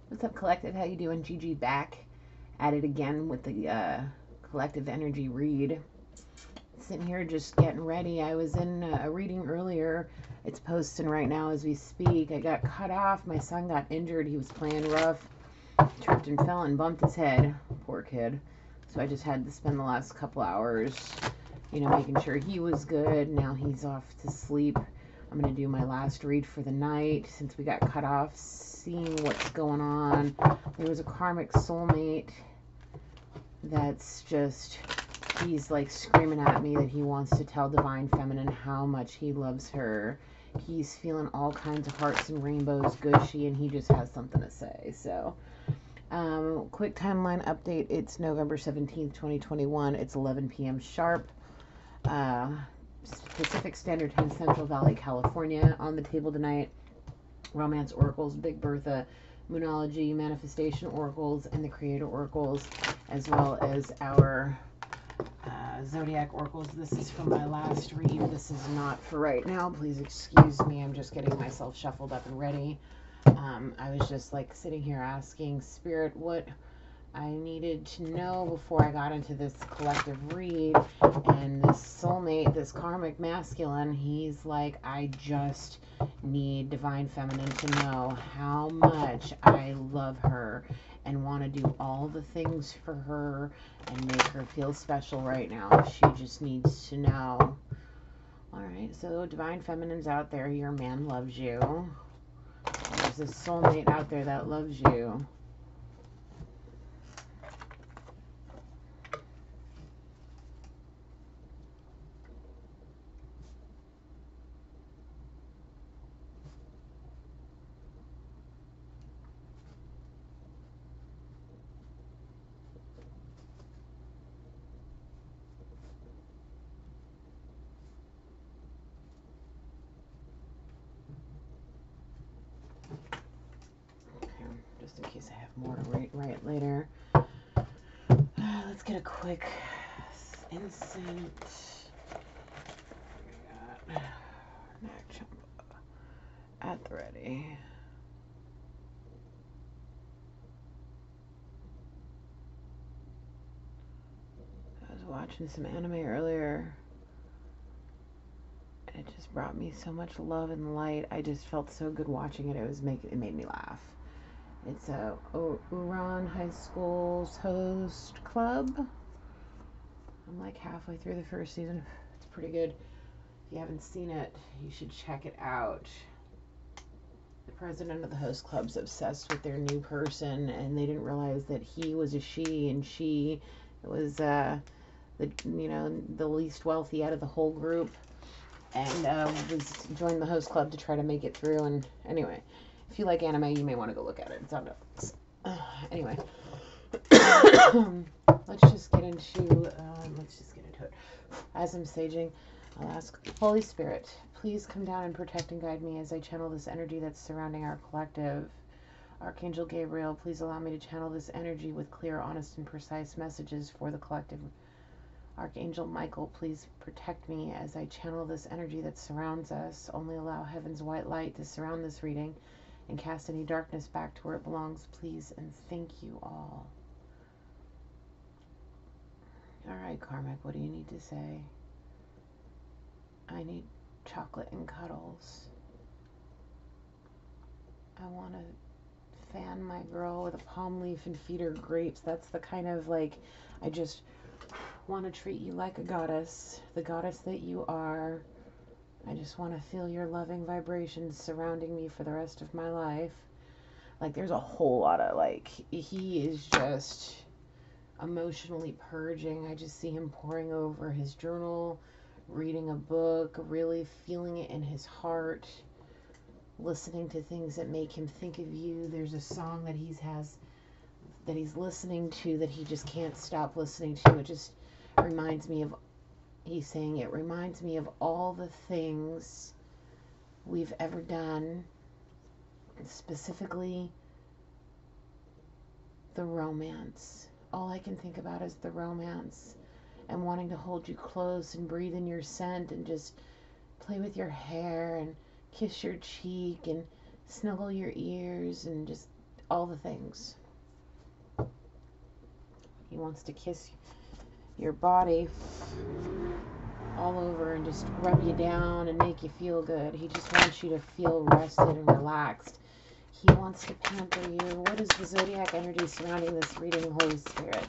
What's up, Collective? How you doing? Gigi back at it again with the Collective Energy read. Sitting here just getting ready. I was in a reading earlier. It's posting right now as we speak. I got cut off. My son got injured. He was playing rough. Tripped and fell and bumped his head. Poor kid. So I just had to spend the last couple hours, making sure he was good. Now he's off to sleep. I'm going to do my last read for the night since we got cut off, seeing what's going on. There was a karmic soulmate that's just, he's like screaming at me that he wants to tell Divine Feminine how much he loves her. He's feeling all kinds of hearts and rainbows, gushy, and he just has something to say. So, quick timeline update. It's November 17th, 2021. It's 11 p.m. sharp. Pacific Standard Time, Central Valley, California. On the table tonight, Romance Oracles, Big Bertha, Moonology, Manifestation Oracles, and the Creator Oracles, as well as our Zodiac Oracles. This is from my last read. This is not for right now. Please excuse me. I'm just getting myself shuffled up and ready. I was just like sitting here asking Spirit what I needed to know before I got into this collective read. And this soulmate, this karmic masculine, he's like, I just need Divine Feminine to know how much I love her and want to do all the things for her and make her feel special right now. She just needs to know. Alright, so Divine Feminine's out there. Your man loves you. There's this soulmate out there that loves you. Just in case I have more to write later. Let's get a quick incense. We got neck chumpa at the ready. I was watching some anime earlier. It just brought me so much love and light. I just felt so good watching it. It made me laugh. It's a Uran High School's host club. I'm like halfway through the first season. It's pretty good. If you haven't seen it, you should check it out. The president of the host club's obsessed with their new person, and they didn't realize that he was a she, and she was the least wealthy out of the whole group, and was joined the host club to try to make it through. And anyway, if you like anime, you may want to go look at it. It's on Netflix. Anyway, let's just get into it. As I'm saging, I'll ask Holy Spirit, please come down and protect and guide me as I channel this energy that's surrounding our collective. Archangel Gabriel, please allow me to channel this energy with clear, honest, and precise messages for the collective. Archangel Michael, please protect me as I channel this energy that surrounds us. Only allow heaven's white light to surround this reading and cast any darkness back to where it belongs, please, and thank you all. Alright, Karmic, what do you need to say? I need chocolate and cuddles. I want to fan my girl with a palm leaf and feed her grapes. That's the kind of, like, I just want to treat you like a goddess, the goddess that you are. I just want to feel your loving vibrations surrounding me for the rest of my life. Like, there's a whole lot of, like, he is just emotionally purging. I just see him poring over his journal, reading a book, really feeling it in his heart, listening to things that make him think of you. There's a song that he's listening to that he just can't stop listening to. It just reminds me of, he's saying, it reminds me of all the things we've ever done, specifically the romance. All I can think about is the romance and wanting to hold you close and breathe in your scent and just play with your hair and kiss your cheek and snuggle your ears and just all the things. He wants to kiss your body all over and just rub you down and make you feel good. He just wants you to feel rested and relaxed. He wants to pamper you. What is the zodiac energy surrounding this reading, Holy Spirit?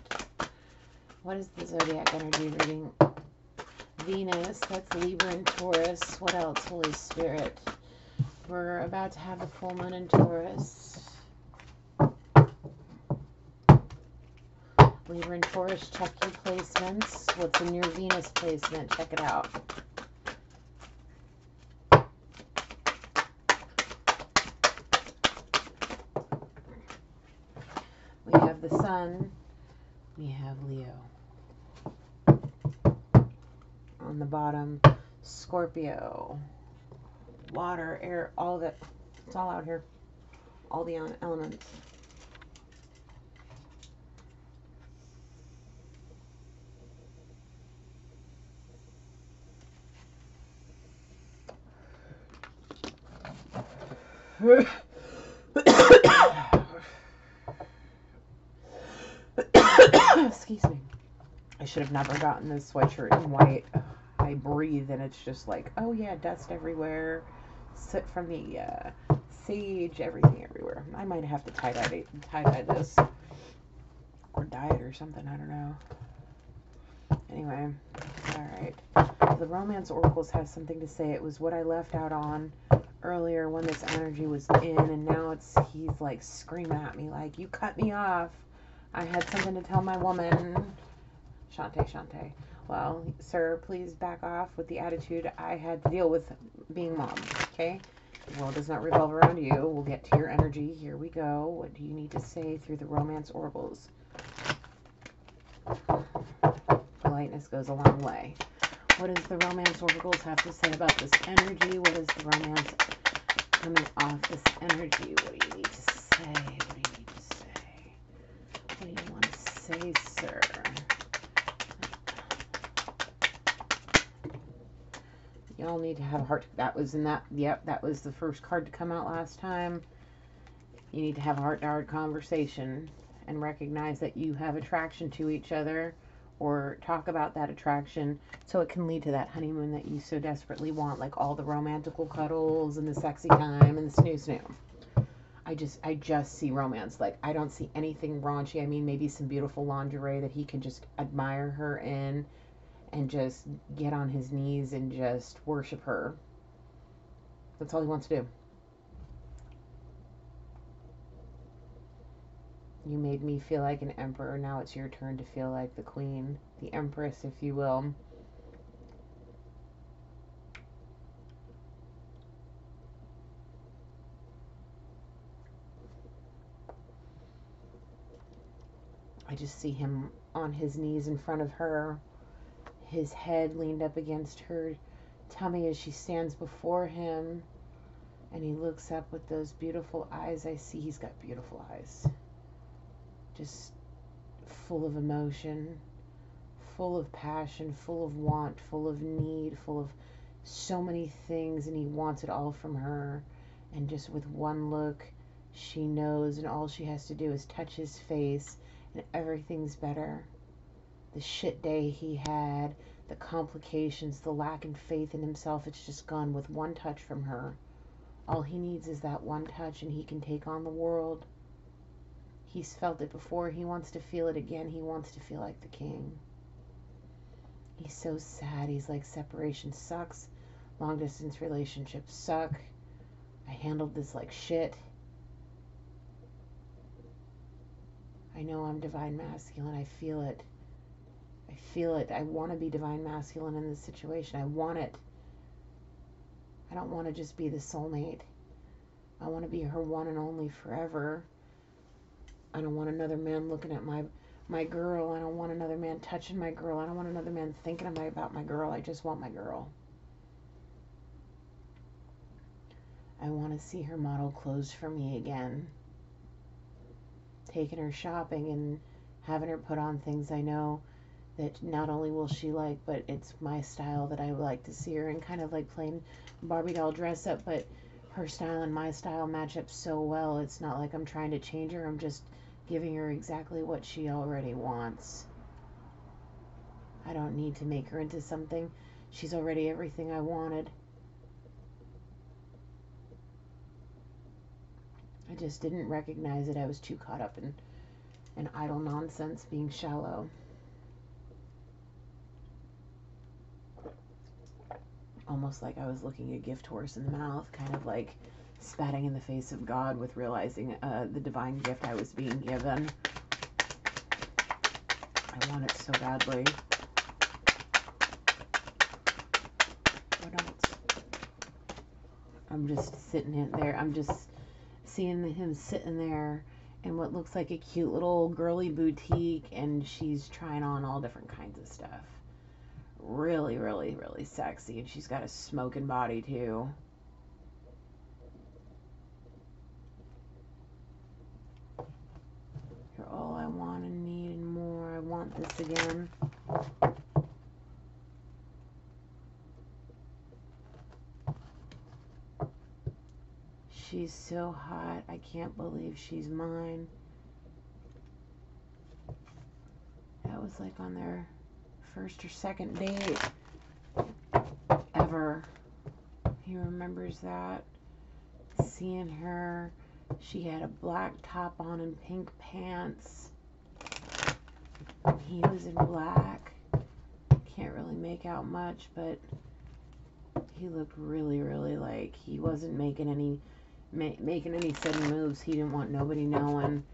What is the zodiac energy reading? Venus, that's Libra and Taurus. What else, Holy Spirit? We're about to have the full moon in Taurus. Libra and Taurus, check your placements. What's in your Venus placement? Check it out. We have the Sun. We have Leo. On the bottom, Scorpio. Water, air, all of it. It's all out here. All the elements. Excuse me. I should have never gotten this sweatshirt in white. I breathe and it's just like, oh yeah, dust everywhere. Soot from the sage, everything everywhere. I might have to tie-dye this. Or dye it or something, I don't know. Anyway, alright. The Romance Oracles has something to say. It was what I left out on earlier when this energy was in, and now he's like screaming at me like, you cut me off. I had something to tell my woman. Shantae. Well, sir, please back off with the attitude I had to deal with being mom, okay? The world does not revolve around you. We'll get to your energy. Here we go. What do you need to say through the Romance Oracles? Politeness goes a long way. What does the Romance Oracles have to say about this energy? What is the romance coming off this energy? What do you need to say? What do you need to say? What do you want to say, sir? Y'all need to have a heart. That was in that. Yep, that was the first card to come out last time. You need to have a heart-to-heart conversation and recognize that you have attraction to each other, or talk about that attraction so it can lead to that honeymoon that you so desperately want, like all the romantical cuddles and the sexy time and the snoo. I just see romance. Like, I don't see anything raunchy. I mean, maybe some beautiful lingerie that he can just admire her in and just get on his knees and just worship her. That's all he wants to do. You made me feel like an emperor. Now it's your turn to feel like the queen, the empress, if you will. I just see him on his knees in front of her, his head leaned up against her tummy as she stands before him, and he looks up with those beautiful eyes. I see he's got beautiful eyes. Just full of emotion, full of passion, full of want, full of need, full of so many things, and he wants it all from her. And just with one look, she knows, and all she has to do is touch his face, and everything's better. The shit day he had, the complications, the lack of faith in himself, it's just gone with one touch from her. All he needs is that one touch, and he can take on the world. He's felt it before. He wants to feel it again. He wants to feel like the king. He's so sad. He's like, separation sucks. Long distance relationships suck. I handled this like shit. I know I'm divine masculine. I feel it. I feel it. I want to be divine masculine in this situation. I want it. I don't want to just be the soulmate. I want to be her one and only forever. I don't want another man looking at my girl. I don't want another man touching my girl. I don't want another man thinking about my girl. I just want my girl. I want to see her model clothes for me again. Taking her shopping and having her put on things I know that not only will she like, but it's my style that I would like to see her in, kind of like plain Barbie doll dress up, but her style and my style match up so well. It's not like I'm trying to change her. I'm just giving her exactly what she already wants. I don't need to make her into something. She's already everything I wanted. I just didn't recognize it. I was too caught up in idle nonsense, being shallow. Almost like I was looking a gift horse in the mouth, kind of like spatting in the face of God with realizing the divine gift I was being given. I want it so badly. But I'm just sitting in there. I'm just seeing him sitting there in what looks like a cute little girly boutique, and she's trying on all different kinds of stuff. Really, really, really sexy, and she's got a smoking body too. You're all I want and need and more. I want this again. She's so hot. I can't believe she's mine. That was like on their first or second date ever. He remembers that. Seeing her. She had a black top on and pink pants. He was in black. Can't really make out much, but he looked really, really like he wasn't making any sudden moves. He didn't want nobody knowing.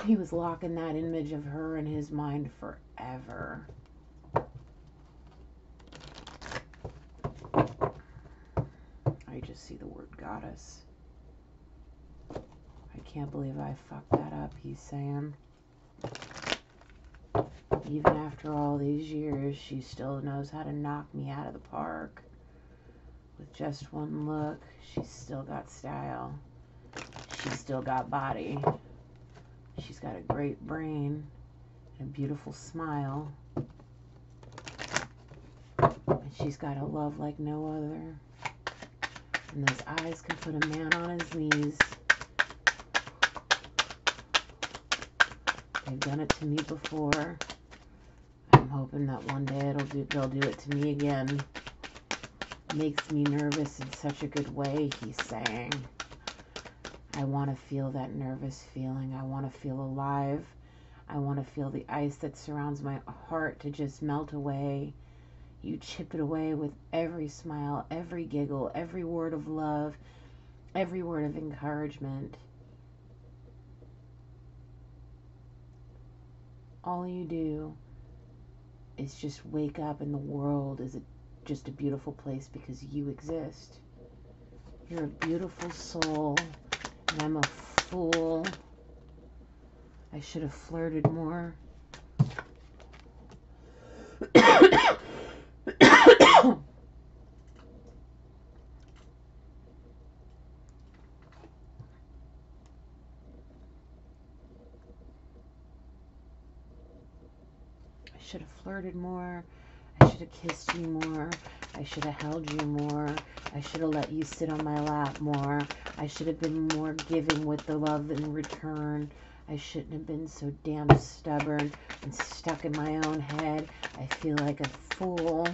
He was locking that image of her in his mind forever. I just see the word goddess. I can't believe I fucked that up, he's saying. Even after all these years, she still knows how to knock me out of the park. With just one look, she's still got style. She's still got body. She's got a great brain and a beautiful smile. And she's got a love like no other. And those eyes can put a man on his knees. They've done it to me before. I'm hoping that one day they'll do it to me again. Makes me nervous in such a good way, he's saying. I want to feel that nervous feeling. I want to feel alive. I want to feel the ice that surrounds my heart to just melt away. You chip it away with every smile, every giggle, every word of love, every word of encouragement. All you do is just wake up and the world is just a beautiful place because you exist. You're a beautiful soul, and I'm a fool. I should have flirted more. I should have flirted more. I should have kissed you more. I should have held you more. I should have let you sit on my lap more. I should have been more giving with the love in return. I shouldn't have been so damn stubborn and stuck in my own head. I feel like a fool.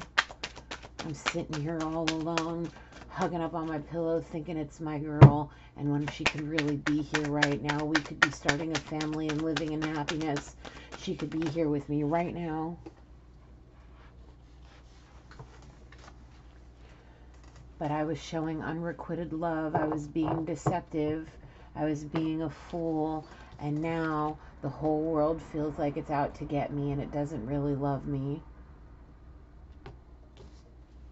I'm sitting here all alone, hugging up on my pillow, thinking it's my girl. And when she could really be here right now, we could be starting a family and living in happiness. She could be here with me right now. But I was showing unrequited love. I was being deceptive. I was being a fool. And now the whole world feels like it's out to get me and it doesn't really love me.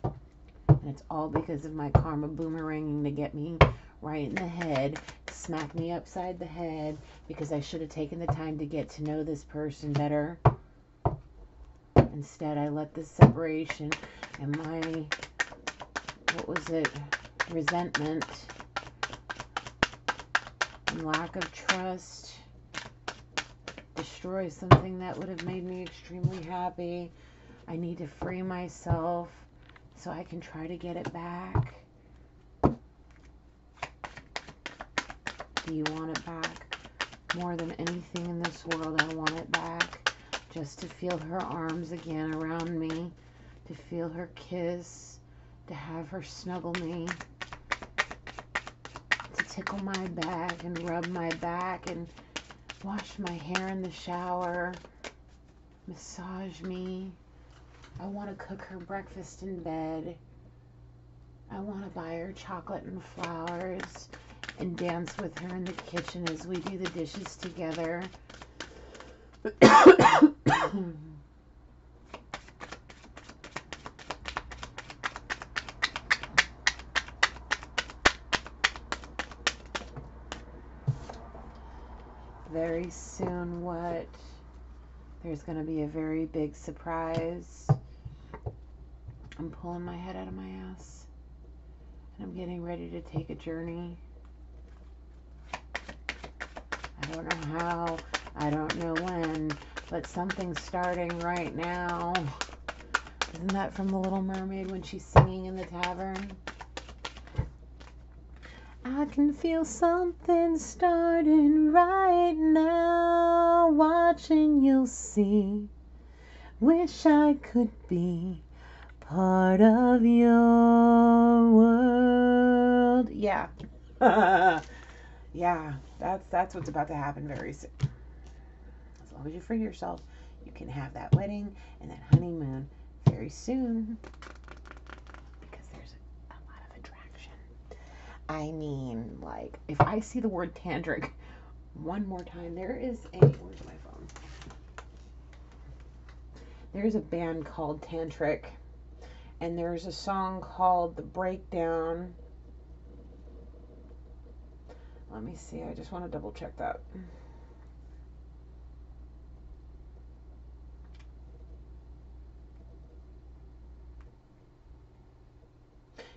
And it's all because of my karma boomeranging to get me right in the head, smack me upside the head, because I should have taken the time to get to know this person better. Instead, I let this separation and my, resentment and lack of trust destroy something that would have made me extremely happy. I need to free myself so I can try to get it back. Do you want it back? More than anything in this world, I want it back. Just to feel her arms again around me, to feel her kiss, to have her snuggle me, to tickle my back and rub my back and wash my hair in the shower, massage me. I want to cook her breakfast in bed. I want to buy her chocolate and flowers and dance with her in the kitchen as we do the dishes together. Very soon, what? There's going to be a very big surprise. I'm pulling my head out of my ass. And I'm getting ready to take a journey. I don't know how. I don't know when. But something's starting right now. Isn't that from The Little Mermaid when she's singing in the tavern? I can feel something starting right now. Watching, you'll see. Wish I could be part of your world. Yeah. Yeah, that's what's about to happen very soon. As long as you free yourself, you can have that wedding and that honeymoon very soon. Because there's a lot of attraction. I mean, like, if I see the word tantric one more time, there is a, where's my phone? There's a band called Tantric, and there's a song called The Breakdown. Let me see, I just want to double check that.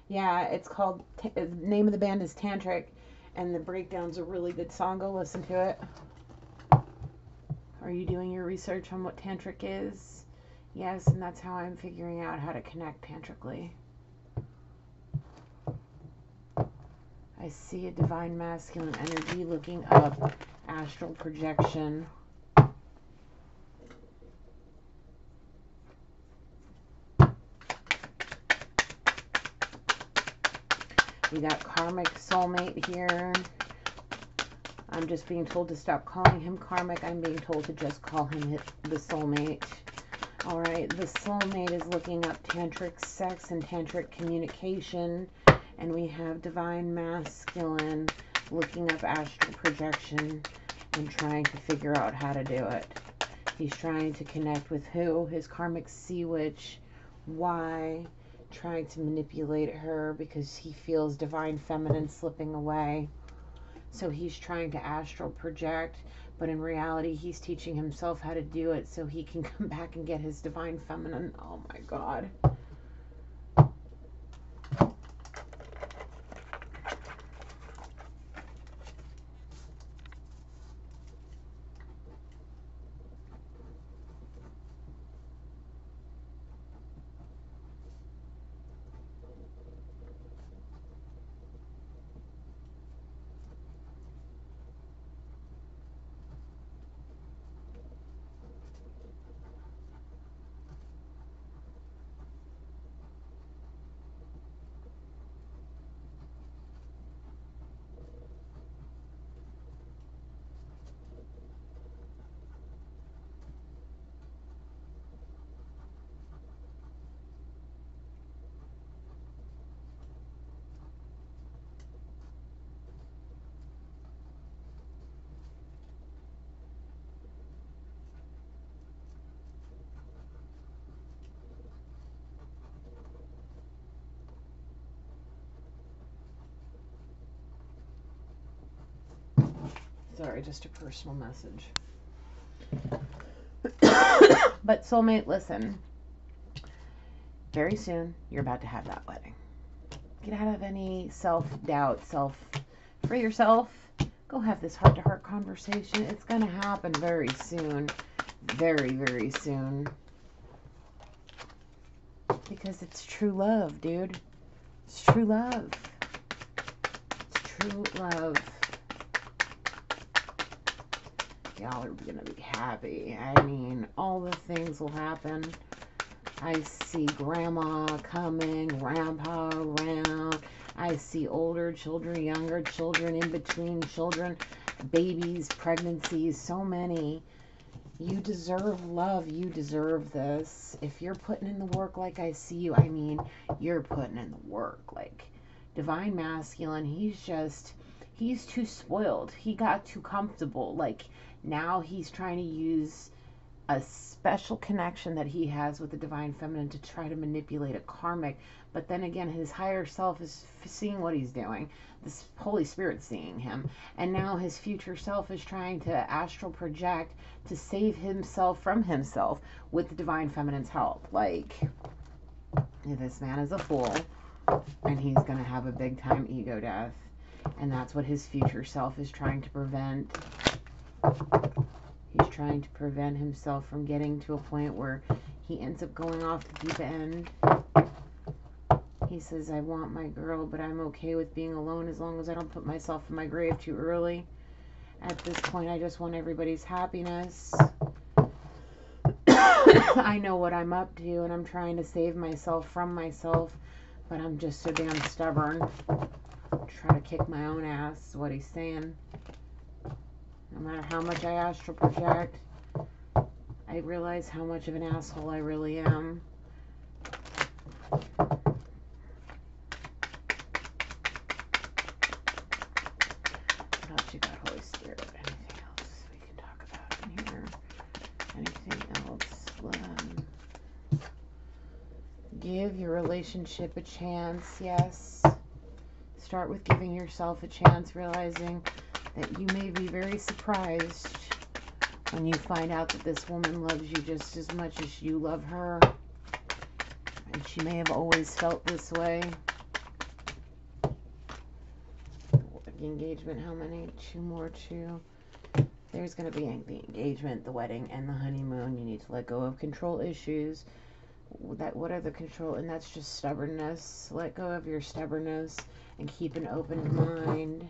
Yeah, it's called, the name of the band is Tantric, and The Breakdown's a really good song. Go listen to it. Are you doing your research on what Tantric is? Yes, and that's how I'm figuring out how to connect tantrically. I see a divine masculine energy looking up, astral projection. We got karmic soulmate here. I'm just being told to stop calling him karmic. I'm being told to just call him the soulmate. All right, the soulmate is looking up tantric sex and tantric communication. And we have divine masculine looking up astral projection and trying to figure out how to do it. He's trying to connect with who? His karmic sea witch. Why? Trying to manipulate her because he feels divine feminine slipping away. So he's trying to astral project, but in reality he's teaching himself how to do it so he can come back and get his divine feminine. Oh my God. Sorry, just a personal message. But soulmate, listen. Very soon, you're about to have that wedding. Get out of any self-doubt, free yourself. Go have this heart-to-heart conversation. It's going to happen very soon. Very, very soon. Because it's true love, dude. It's true love. It's true love. y'all are going to be happy. I mean, all the things will happen. I see grandma coming, grandpa around. I see older children, younger children, in between children, babies, pregnancies, so many. You deserve love. You deserve this. If you're putting in the work like I see you, I mean, you're putting in the work. Like, divine masculine, he's too spoiled. He got too comfortable. Like, now he's trying to use a special connection that he has with the divine feminine to try to manipulate a karmic. But then again, his higher self is seeing what he's doing. This Holy Spirit seeing him. And now his future self is trying to astral project to save himself from himself with the divine feminine's help. Like, this man is a fool, and he's going to have a big time ego death. And that's what his future self is trying to prevent. He's trying to prevent himself from getting to a point where he ends up going off the deep end. He says, I want my girl, but I'm okay with being alone as long as I don't put myself in my grave too early. At this point, I just want everybody's happiness. I know what I'm up to, and I'm trying to save myself from myself, but I'm just so damn stubborn. Try to kick my own ass, is what he's saying. No matter how much I astral project, I realize how much of an asshole I really am. What else you got, Holy Spirit? Anything else we can talk about in here? Anything else? Give your relationship a chance, yes. Start with giving yourself a chance, realizing that you may be very surprised when you find out that this woman loves you just as much as you love her. And she may have always felt this way. Engagement, how many? 2 more, 2. There's going to be the engagement, the wedding, and the honeymoon. You need to let go of control issues. What are the control? And that's just stubbornness. Let go of your stubbornness and keep an open mind.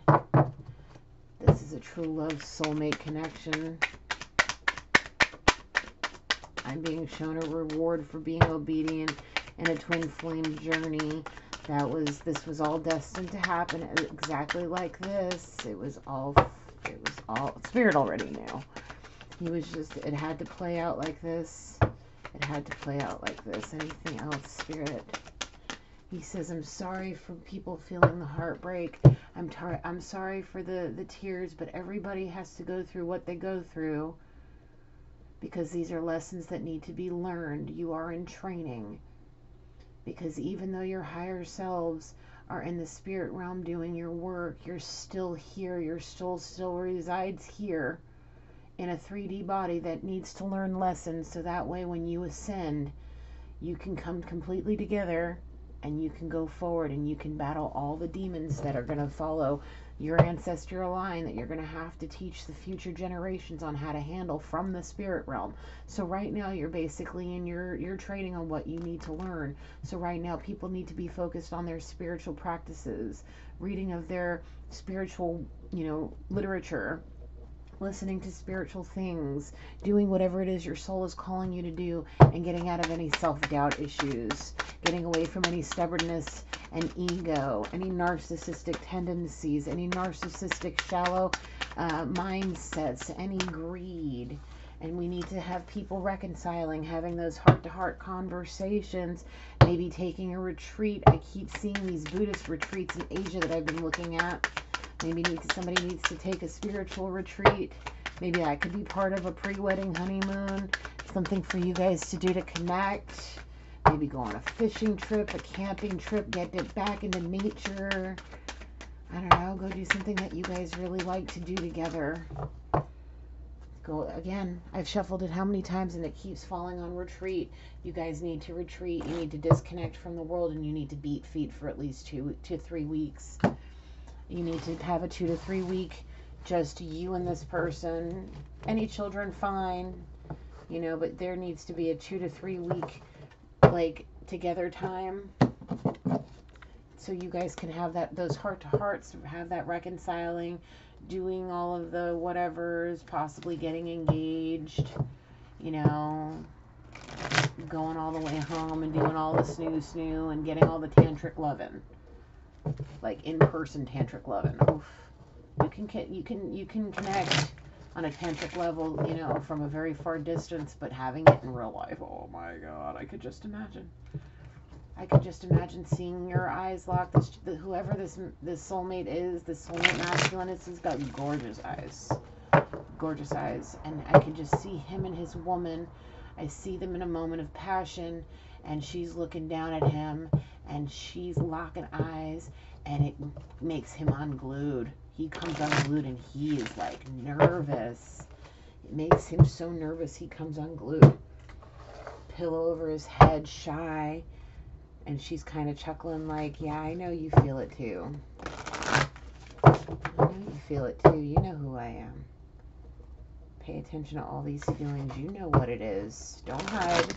This is a true love soulmate connection. I'm being shown a reward for being obedient in a twin flame journey. This was all destined to happen exactly like this. It was all Spirit already knew. It had to play out like this. It had to play out like this. Anything else, Spirit? He says, I'm sorry for people feeling the heartbreak. I'm sorry for the tears, but everybody has to go through what they go through because these are lessons that need to be learned. You are in training. Because even though your higher selves are in the spirit realm doing your work, you're still here. Your soul still resides here in a 3D body that needs to learn lessons, so that way when you ascend, you can come completely together and you can go forward and you can battle all the demons that are going to follow your ancestral line that you're going to have to teach the future generations on how to handle from the spirit realm. So right now you're basically in your training on what you need to learn. So right now people need to be focused on their spiritual practices, reading of their spiritual, literature, listening to spiritual things, doing whatever it is your soul is calling you to do, and getting out of any self-doubt issues, getting away from any stubbornness and ego, any narcissistic tendencies, any narcissistic shallow mindsets, any greed. And we need to have people reconciling, having those heart-to-heart conversations, maybe taking a retreat. I keep seeing these Buddhist retreats in Asia that I've been looking at. Maybe somebody needs to take a spiritual retreat. Maybe that could be part of a pre-wedding honeymoon. Something for you guys to do to connect. Maybe go on a fishing trip, a camping trip, get back into nature. I don't know, go do something that you guys really like to do together. Go again. I've shuffled it how many times and it keeps falling on retreat. You guys need to retreat. You need to disconnect from the world and you need to beat feet for at least 2 to 3 weeks. You need to have a 2 to 3 week, just you and this person. Any children, fine, but there needs to be a 2 to 3 week, together time. So you guys can have those heart to hearts, have that reconciling, doing all of the whatevers, possibly getting engaged, you know, going all the way home and doing all the snoo and getting all the tantric lovin', like in-person tantric lovin'. Oof. You can connect on a tantric level, you know, from a very far distance, but having it in real life, oh my god, I could just imagine. I could just imagine seeing your eyes locked. Whoever this soulmate is, this soulmate masculine is, he's got gorgeous eyes, and I can just see him and his woman. I see them in a moment of passion, and she's looking down at him, and she's locking eyes, and it makes him unglued. He comes unglued, and he is like nervous. It makes him so nervous he comes unglued. Pillow over his head, shy. And she's kind of chuckling like, yeah, I know you feel it too. I know you feel it too. You know who I am. Pay attention to all these feelings. You know what it is. Don't hide.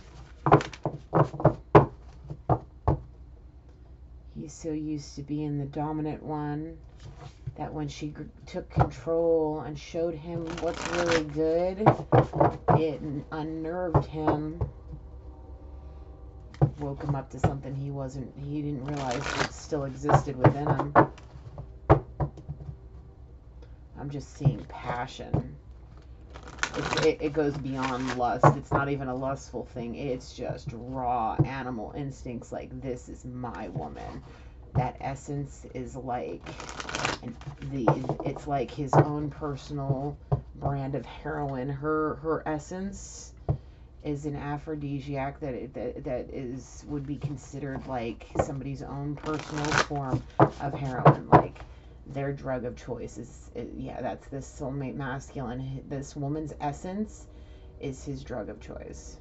He's so used to being the dominant one that when she took control and showed him what's really good, it unnerved him. Woke him up to something he didn't realize it still existed within him. I'm just seeing passion. It goes beyond lust. It's not even a lustful thing. It's just raw animal instincts, like, this is my woman. That essence is like, it's like his own personal brand of heroin. Her essence is an aphrodisiac that would be considered like somebody's own personal form of heroin, like their drug of choice yeah, that's this soulmate masculine. This woman's essence is his drug of choice.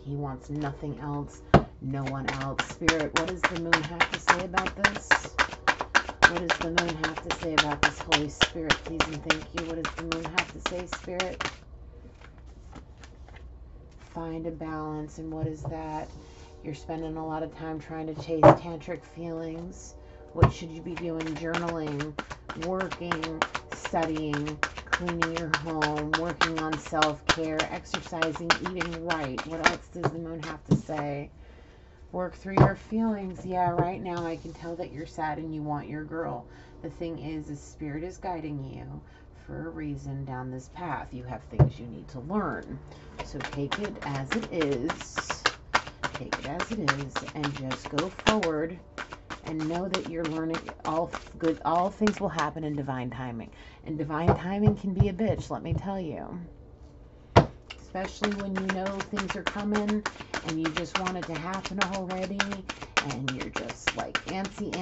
He wants nothing else, no one else. Spirit, what does the moon have to say about this? What does the moon have to say about this? Holy Spirit, please and thank you. What does the moon have to say, Spirit? Find a balance. And what is that? You're spending a lot of time trying to chase tantric feelings. What should you be doing? Journaling, working, studying, cleaning your home, working on self-care, exercising, eating right. What else does the moon have to say? Work through your feelings. Yeah, right now I can tell that you're sad and you want your girl. The thing is Spirit is guiding you for a reason down this path. You have things you need to learn. So take it as it is. Take it as it is and just go forward and know that you're learning. All things will happen in divine timing. And divine timing can be a bitch, let me tell you. Especially when you know things are coming and you just want it to happen already and you're just like antsy.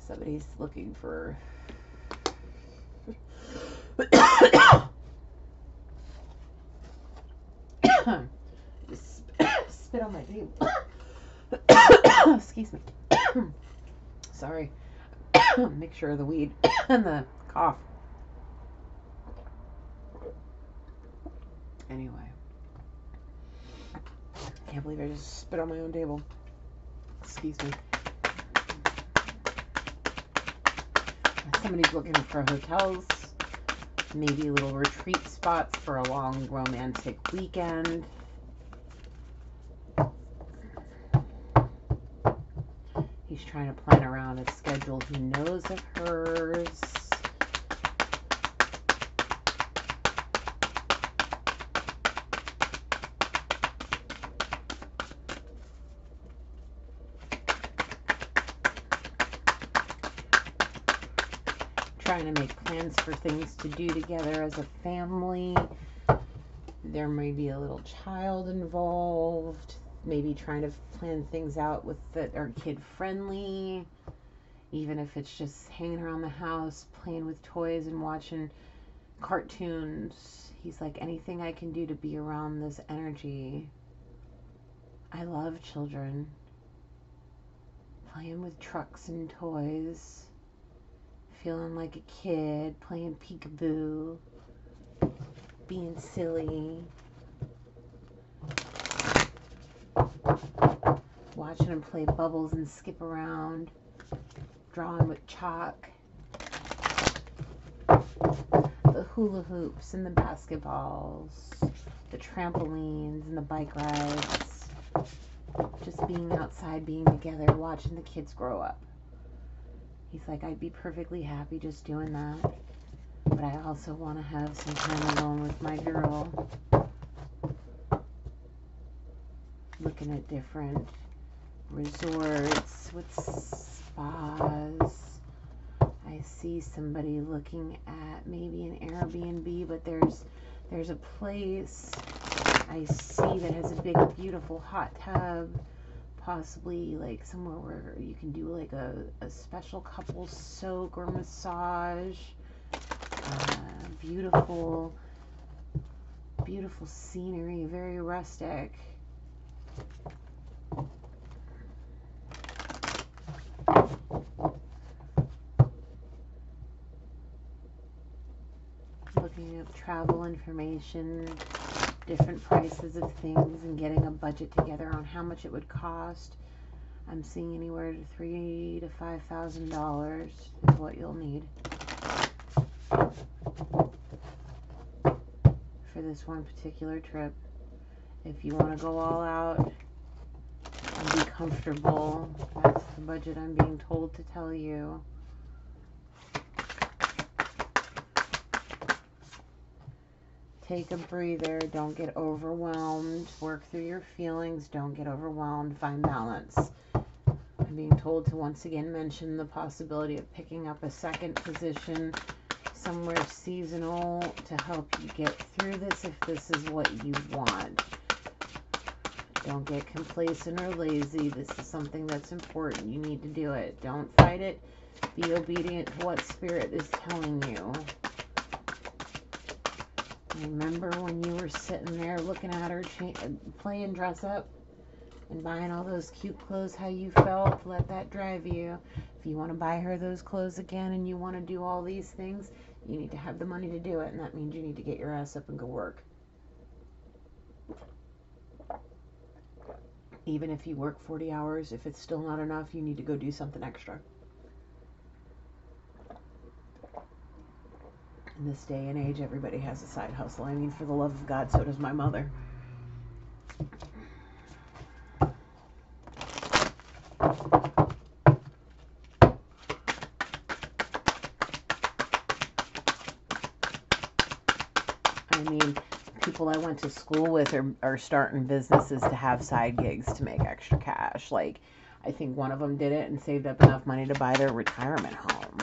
Somebody's looking for just spit on my table. Excuse me. Sorry. Mixture of the weed and the cough. Anyway. Can't believe I just spit on my own table. Excuse me. Somebody's looking for hotels, maybe little retreat spots for a long romantic weekend. He's trying to plan around a schedule he knows of hers. Trying to make plans for things to do together as a family. There may be a little child involved. Maybe trying to plan things out that are kid friendly. Even if it's just hanging around the house, playing with toys and watching cartoons. He's like, anything I can do to be around this energy. I love children. Playing with trucks and toys. feeling like a kid, playing peekaboo, being silly, watching them play bubbles and skip around, drawing with chalk, the hula hoops and the basketballs, the trampolines and the bike rides, just being outside, being together, watching the kids grow up. He's like, I'd be perfectly happy just doing that, but I also want to have some time alone with my girl. Looking at different resorts with spas. I see somebody looking at maybe an Airbnb, but there's a place I see that has a big, beautiful hot tub, possibly like somewhere where you can do like a special couple soak or massage. Beautiful, beautiful scenery, very rustic. Looking at travel information, different prices of things, and getting a budget together on how much it would cost. I'm seeing anywhere to $3,000 to $5,000 is what you'll need for this one particular trip. If you want to go all out and be comfortable, that's the budget I'm being told to tell you. Take a breather. Don't get overwhelmed. Work through your feelings. Don't get overwhelmed. Find balance. I'm being told to once again mention the possibility of picking up a second position somewhere seasonal to help you get through this if this is what you want. Don't get complacent or lazy. This is something that's important. You need to do it. Don't fight it. Be obedient to what Spirit is telling you. Remember when you were sitting there looking at her playing dress up and buying all those cute clothes, how you felt? Let that drive you. If you want to buy her those clothes again and you want to do all these things, you need to have the money to do it, and that means you need to get your ass up and go work. Even if you work 40 hours, if it's still not enough, you need to go do something extra. In this day and age, everybody has a side hustle. I mean, for the love of God, so does my mother. I mean, people I went to school with are starting businesses to have side gigs to make extra cash. Like, I think one of them did it and saved up enough money to buy their retirement home.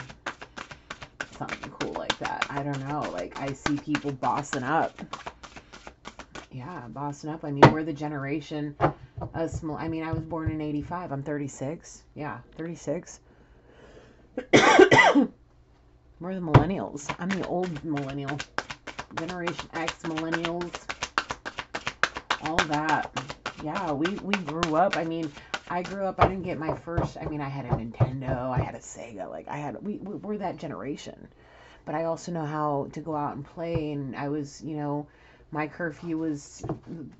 Something cool like that. I don't know. Like, I see people bossing up. Yeah, bossing up. I mean, we're the generation of small. I mean, I was born in 85. I'm 36. Yeah, 36. We're the millennials. I'm the old millennial. Generation X, millennials. All that. Yeah, we grew up. I mean, I grew up, I didn't get my first, I mean, I had a Nintendo, I had a Sega, like, we're that generation. But I also know how to go out and play, and I was, you know, my curfew was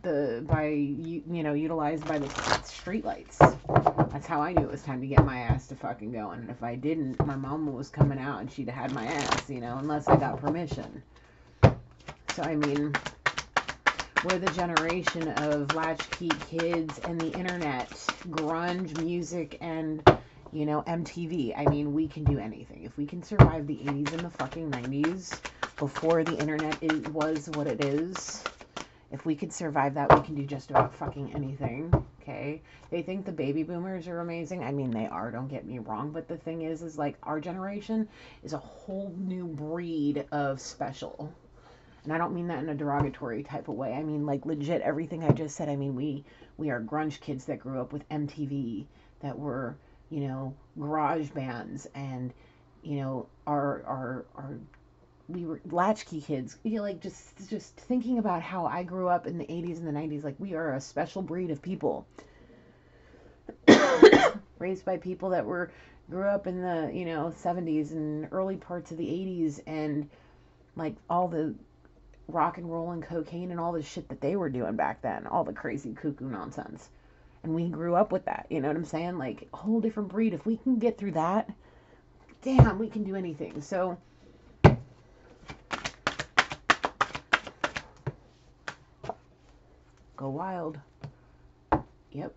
utilized by the street lights. That's how I knew it was time to get my ass to fucking going. And if I didn't, my mama was coming out and she'd have had my ass, you know, unless I got permission. So, I mean, we're the generation of latchkey kids and the internet, grunge music, and, you know, MTV. I mean, we can do anything. If we can survive the 80s and the fucking 90s before the internet was what it is, if we could survive that, we can do just about fucking anything, okay? They think the baby boomers are amazing. I mean, they are, don't get me wrong. But the thing is like, our generation is a whole new breed of special. And I don't mean that in a derogatory type of way. I mean, like, legit, everything I just said. I mean, we are grunge kids that grew up with MTV, that were, you know, garage bands, and, you know, we were latchkey kids. You know, like, just thinking about how I grew up in the 80s and the 90s, like, we are a special breed of people. Raised by people that were grew up in the, 70s and early parts of the 80s, and like all the rock and roll and cocaine and all the shit that they were doing back then, all the crazy cuckoo nonsense. And we grew up with that, you know what I'm saying? Like a whole different breed. If we can get through that, damn, we can do anything. So go wild. Yep,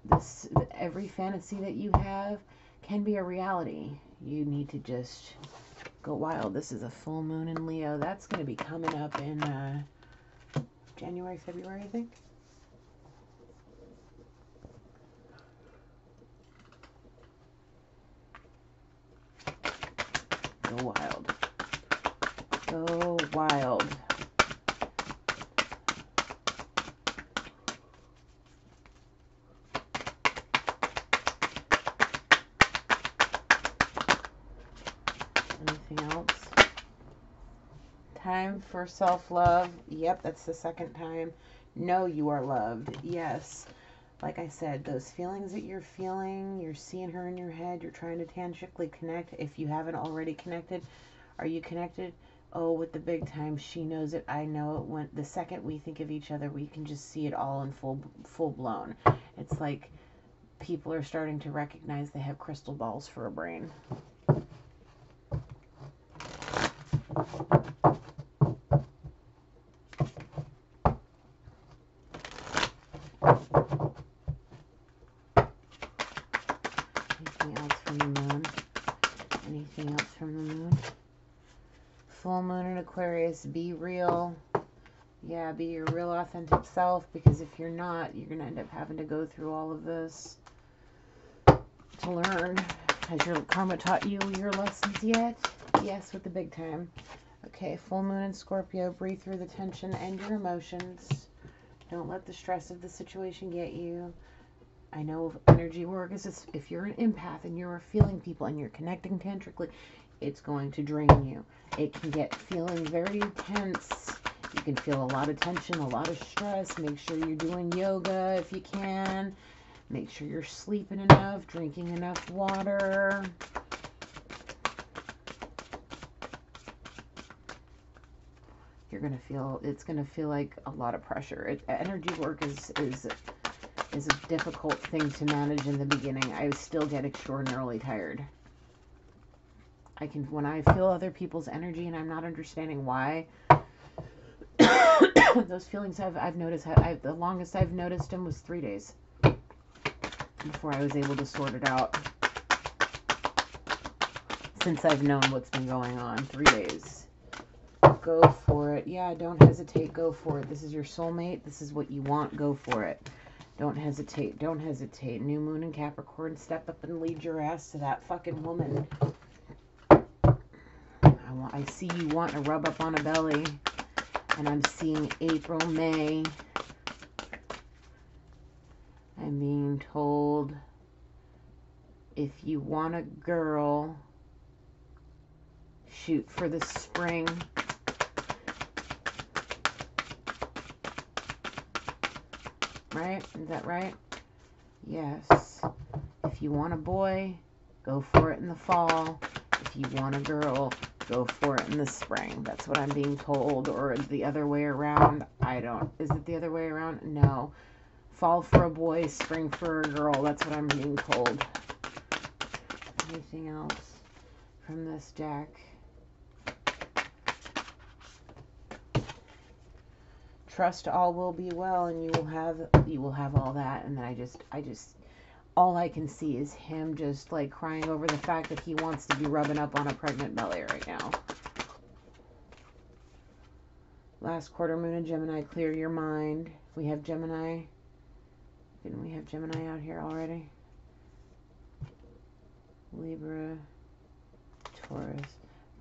every fantasy that you have can be a reality. You need to just go wild. This is a full moon in Leo. That's going to be coming up in January, February, I think. Go wild. Go wild. Anything else? Time for self-love. Yep, that's the second time. Know you are loved. Yes. Like I said, those feelings that you're feeling, you're seeing her in your head, you're trying to tangibly connect. If you haven't already connected, are you connected? Oh, with the big time, she knows it, I know it. When the second we think of each other, we can just see it all in full blown. It's like people are starting to recognize they have crystal balls for a brain. Anything else from the moon? Anything else from the moon? Full moon in Aquarius, be real. Yeah, be your real authentic self, because if you're not, you're going to end up having to go through all of this to learn. Has your karma taught you your lessons yet? Yes, with the big time. Okay, full moon in Scorpio, breathe through the tension and your emotions. Don't let the stress of the situation get you. I know energy work is just, if you're an empath and you're feeling people and you're connecting tantrically, it's going to drain you. It can get feeling very tense. You can feel a lot of tension, a lot of stress. Make sure you're doing yoga if you can. Make sure you're sleeping enough, drinking enough water. You're going to feel, it's going to feel like a lot of pressure. Energy work is a difficult thing to manage in the beginning. I still get extraordinarily tired. When I feel other people's energy and I'm not understanding why, those feelings I've noticed, the longest I've noticed them was 3 days before I was able to sort it out. Since I've known what's been going on, 3 days. Go for it. Yeah, don't hesitate. Go for it. This is your soulmate. This is what you want. Go for it. Don't hesitate. Don't hesitate. New moon in Capricorn. Step up and lead your ass to that fucking woman. I see you wanting to rub up on a belly. And I'm seeing April, May. I'm being told if you want a girl, shoot for the spring. Right? Is that right? Yes. If you want a boy, go for it in the fall. If you want a girl, go for it in the spring. That's what I'm being told. Or the other way around. I don't. Is it the other way around? No. Fall for a boy, spring for a girl. That's what I'm being told. Anything else from this deck? Trust all will be well, and you will have all that. And then I just all I can see is him just like crying over the fact that he wants to be rubbing up on a pregnant belly right now. Last quarter moon in Gemini, clear your mind. We have Gemini. Didn't we have Gemini out here already? Libra, Taurus.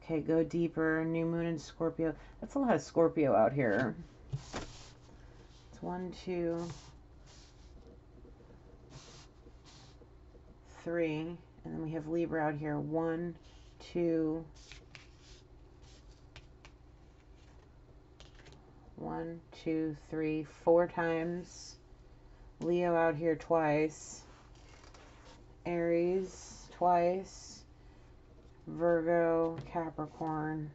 Okay, go deeper. New moon in Scorpio. That's a lot of Scorpio out here. It's 1, 2, 3, and then we have Libra out here. 1, 2, 1, 2, 3, 4 times. Leo out here twice. Aries twice. Virgo, Capricorn.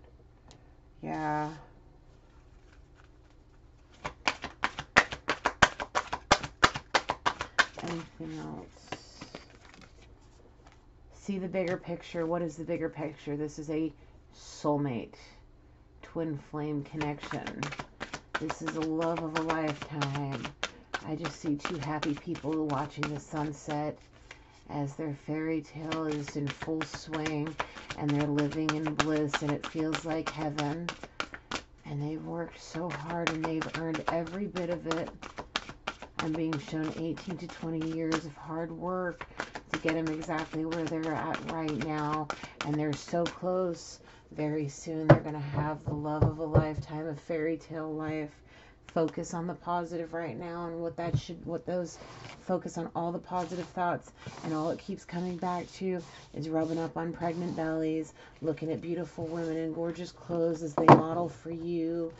Yeah. Anything else? See the bigger picture. What is the bigger picture? This is a soulmate, twin flame connection. This is a love of a lifetime. I just see two happy people watching the sunset as their fairy tale is in full swing and they're living in bliss and it feels like heaven. And they've worked so hard and they've earned every bit of it. I'm being shown 18 to 20 years of hard work to get them exactly where they're at right now. And they're so close. Very soon they're going to have the love of a lifetime, a fairy tale life. Focus on the positive right now and focus on all the positive thoughts, and all it keeps coming back to is rubbing up on pregnant bellies, looking at beautiful women in gorgeous clothes as they model for you,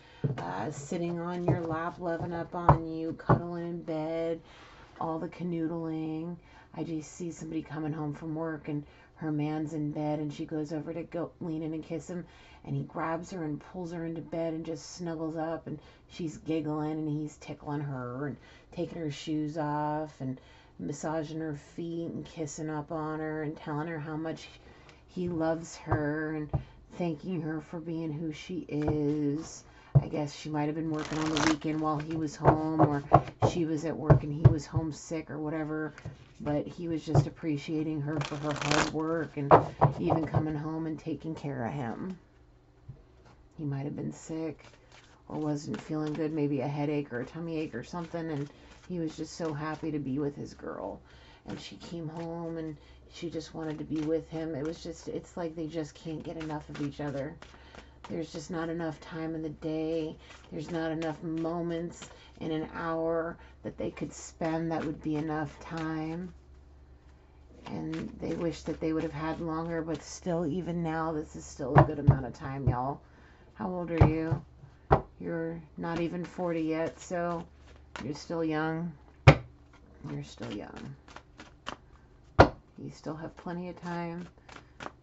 sitting on your lap, loving up on you, cuddling in bed, all the canoodling. I just see somebody coming home from work and her man's in bed and she goes over to go lean in and kiss him, and he grabs her and pulls her into bed and just snuggles up, and she's giggling and he's tickling her and taking her shoes off and massaging her feet and kissing up on her and telling her how much he loves her and thanking her for being who she is. I guess she might have been working on the weekend while he was home, or she was at work and he was homesick or whatever, but he was just appreciating her for her hard work and even coming home and taking care of him. He might have been sick or wasn't feeling good, maybe a headache or a tummy ache or something, and he was just so happy to be with his girl. And she came home and she just wanted to be with him. It's like they just can't get enough of each other. There's just not enough time in the day. There's not enough moments in an hour that they could spend that would be enough time. And they wish that they would have had longer, but still, even now, this is still a good amount of time, y'all. How old are you? You're not even 40 yet, so you're still young. You're still young. You still have plenty of time.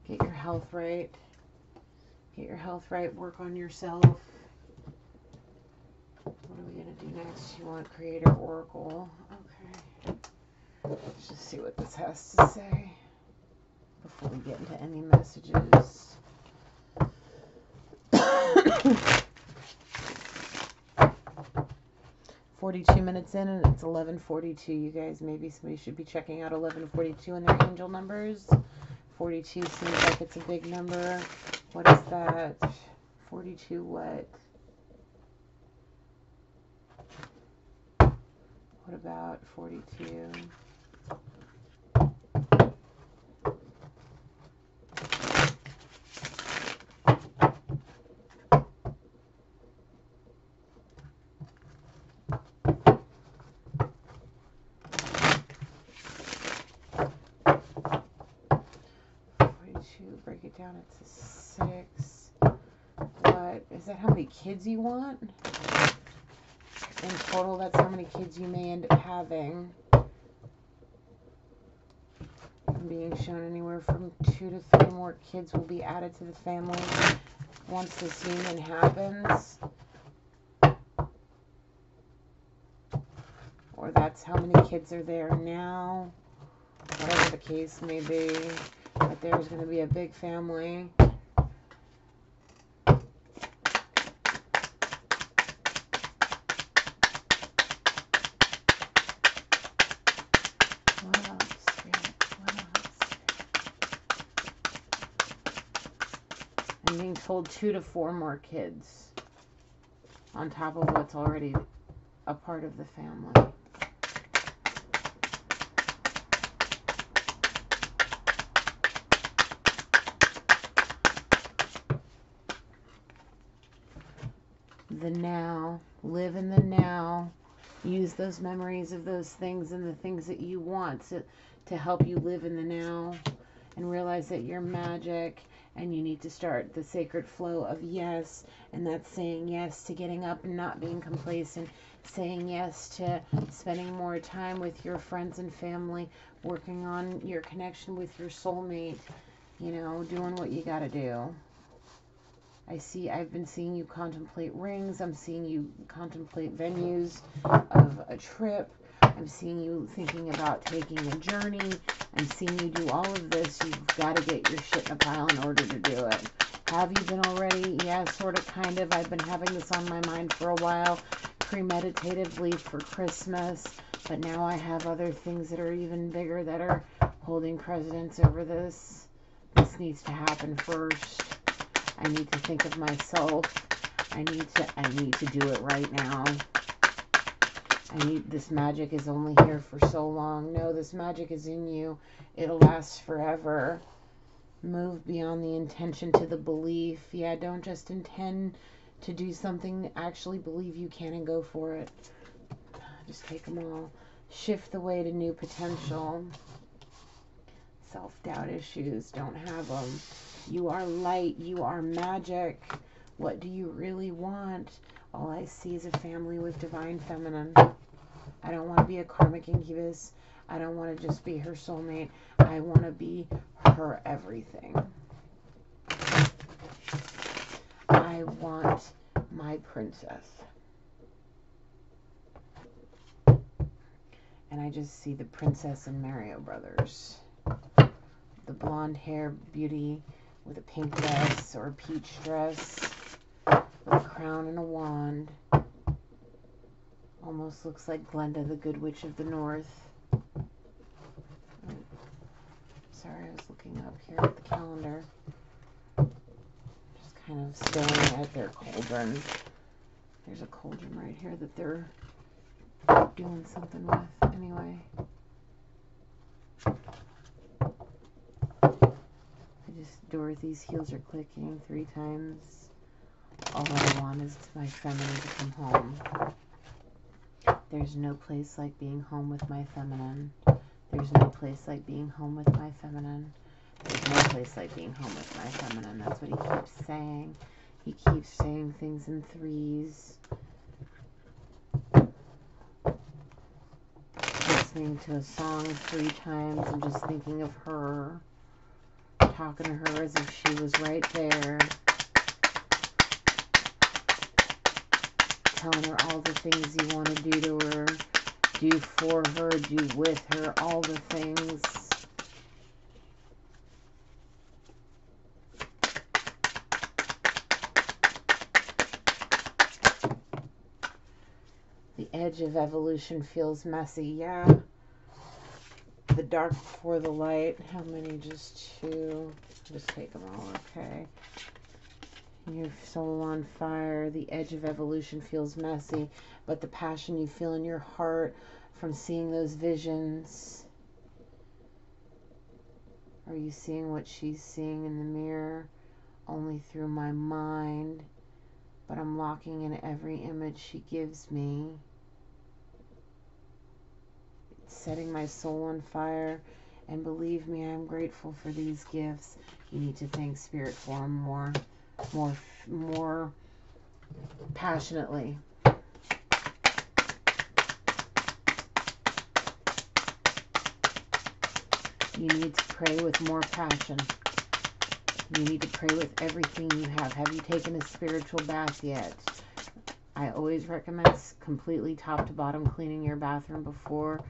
Get your health right. Get your health right. Work on yourself. What are we going to do next? You want Creator Oracle. Okay. Let's just see what this has to say before we get into any messages. 42 minutes in and it's 11:42. You guys, maybe somebody should be checking out 11:42 in their angel numbers. 42 seems like it's a big number. What is that? 42 what? What about 42? Break it down, it's a 6. What is that? How many kids you want? In total, that's how many kids you may end up having. I'm being shown anywhere from 2 to 3 more kids will be added to the family once this union happens. Or that's how many kids are there now. Whatever the case may be. But there's going to be a big family. What else, Spirit? What else? I'm being told 2 to 4 more kids on top of what's already a part of the family. The now, live in the now, use those memories of those things and the things that you want to help you live in the now, and realize that you're magic and you need to start the sacred flow of yes, and that's saying yes to getting up and not being complacent, saying yes to spending more time with your friends and family, working on your connection with your soulmate, you know, doing what you gotta do. I've been seeing you contemplate rings. I'm seeing you contemplate venues of a trip. I'm seeing you thinking about taking a journey. I'm seeing you do all of this. You've got to get your shit in a pile in order to do it. Have you been already? Yeah, sort of, kind of. I've been having this on my mind for a while, premeditatively for Christmas. But now I have other things that are even bigger that are holding precedence over this. This needs to happen first. I need to think of myself. I need to do it right now. This magic is only here for so long. No, this magic is in you. It'll last forever. Move beyond the intention to the belief. Yeah, don't just intend to do something. Actually believe you can and go for it. Just take them all. Shift the way to new potential. Self-doubt issues, don't have them. You are light. You are magic. What do you really want? All I see is a family with divine feminine. I don't want to be a karmic incubus. I don't want to just be her soulmate. I want to be her everything. I want my princess. And I just see the Princess and Mario Brothers. The blonde hair beauty with a pink dress or a peach dress with a crown and a wand. Almost looks like Glenda, the Good Witch of the North. Sorry, I was looking up here at the calendar. Just kind of staring at their cauldron. There's a cauldron right here that they're doing something with. Anyway. Dorothy's heels are clicking 3 times. All I want is my feminine to come home. There's no place like being home with my feminine. There's no place like being home with my feminine. There's no place like being home with my feminine. That's what he keeps saying. He keeps saying things in 3s. Listening to a song 3 times and just thinking of her. Talking to her as if she was right there. Telling her all the things you want to do to her. Do for her, do with her, all the things. The edge of evolution feels messy, yeah. The dark before the light. How many? Just 2. Just take them all, okay. Your soul on fire. The edge of evolution feels messy, but the passion you feel in your heart from seeing those visions. Are you seeing what she's seeing in the mirror? Only through my mind, but I'm locking in every image she gives me. Setting my soul on fire, and believe me, I'm grateful for these gifts. You need to thank Spirit for them more passionately. You need to pray with more passion. You need to pray with everything you have. Have you taken a spiritual bath yet? I always recommend completely top to bottom cleaning your bathroom before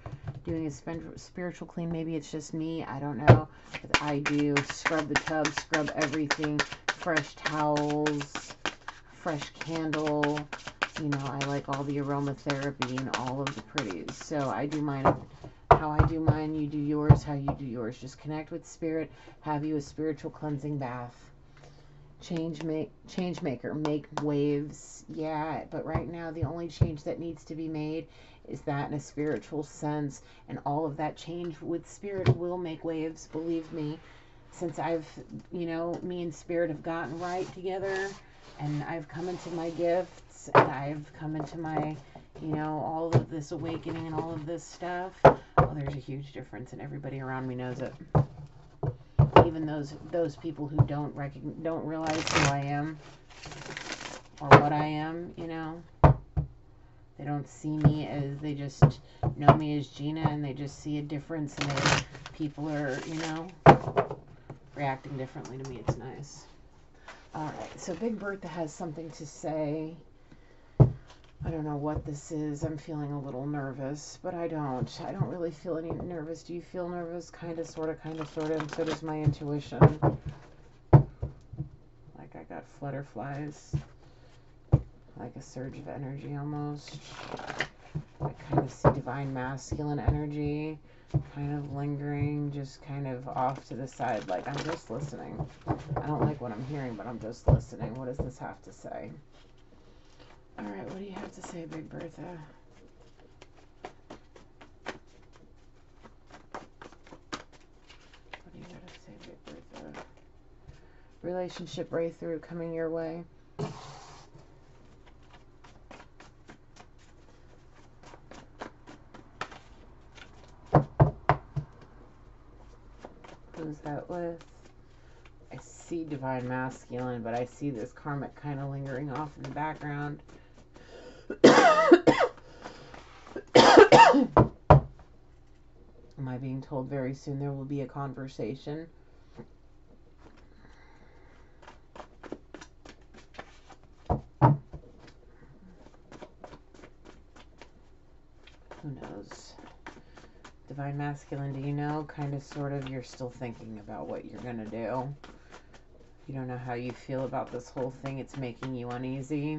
doing a spiritual clean. Maybe it's just me, I don't know, but I do. Scrub the tub, scrub everything, fresh towels, fresh candle. You know, I like all the aromatherapy and all of the pretties. So I do mine how I do mine. You do yours how you do yours. Just connect with Spirit. Have you a spiritual cleansing bath. Change maker, make waves. Yeah, but right now the only change that needs to be made is that in a spiritual sense, and all of that change with Spirit will make waves, believe me. Since I've, you know, me and Spirit have gotten right together, and I've come into my gifts, and I've come into my, you know, all of this awakening and all of this stuff. Well, there's a huge difference, and everybody around me knows it. Even those people who don't realize who I am or what I am, you know. They don't see me as, they just know me as Gina, and they just see a difference, and people are, you know, reacting differently to me. It's nice. All right, so Big Bertha has something to say. I don't know what this is. I'm feeling a little nervous, but I don't really feel any nervous. Do you feel nervous? Kind of, sort of, and so does my intuition. Like I got flutterflies, like a surge of energy almost. I kind of see divine masculine energy, kind of lingering, just kind of off to the side, like I'm just listening. I don't like what I'm hearing, but I'm just listening. What does this have to say? All right, what do you have to say, Big Bertha? What do you got to say, Big Bertha? Relationship breakthrough coming your way. Who's that with? I see divine masculine, but I see this karmic kind of lingering off in the background. Am I being told very soon there will be a conversation? Who knows? Divine masculine, do you know? Kind of, sort of, you're still thinking about what you're going to do. You don't know how you feel about this whole thing. It's making you uneasy.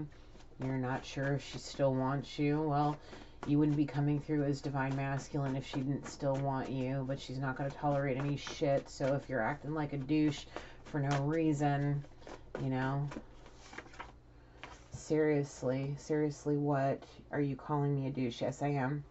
You're not sure if she still wants you. Well, you wouldn't be coming through as divine masculine if she didn't still want you, but she's not going to tolerate any shit. So if you're acting like a douche for no reason, you know, seriously, what? Are you calling me a douche? Yes, I am.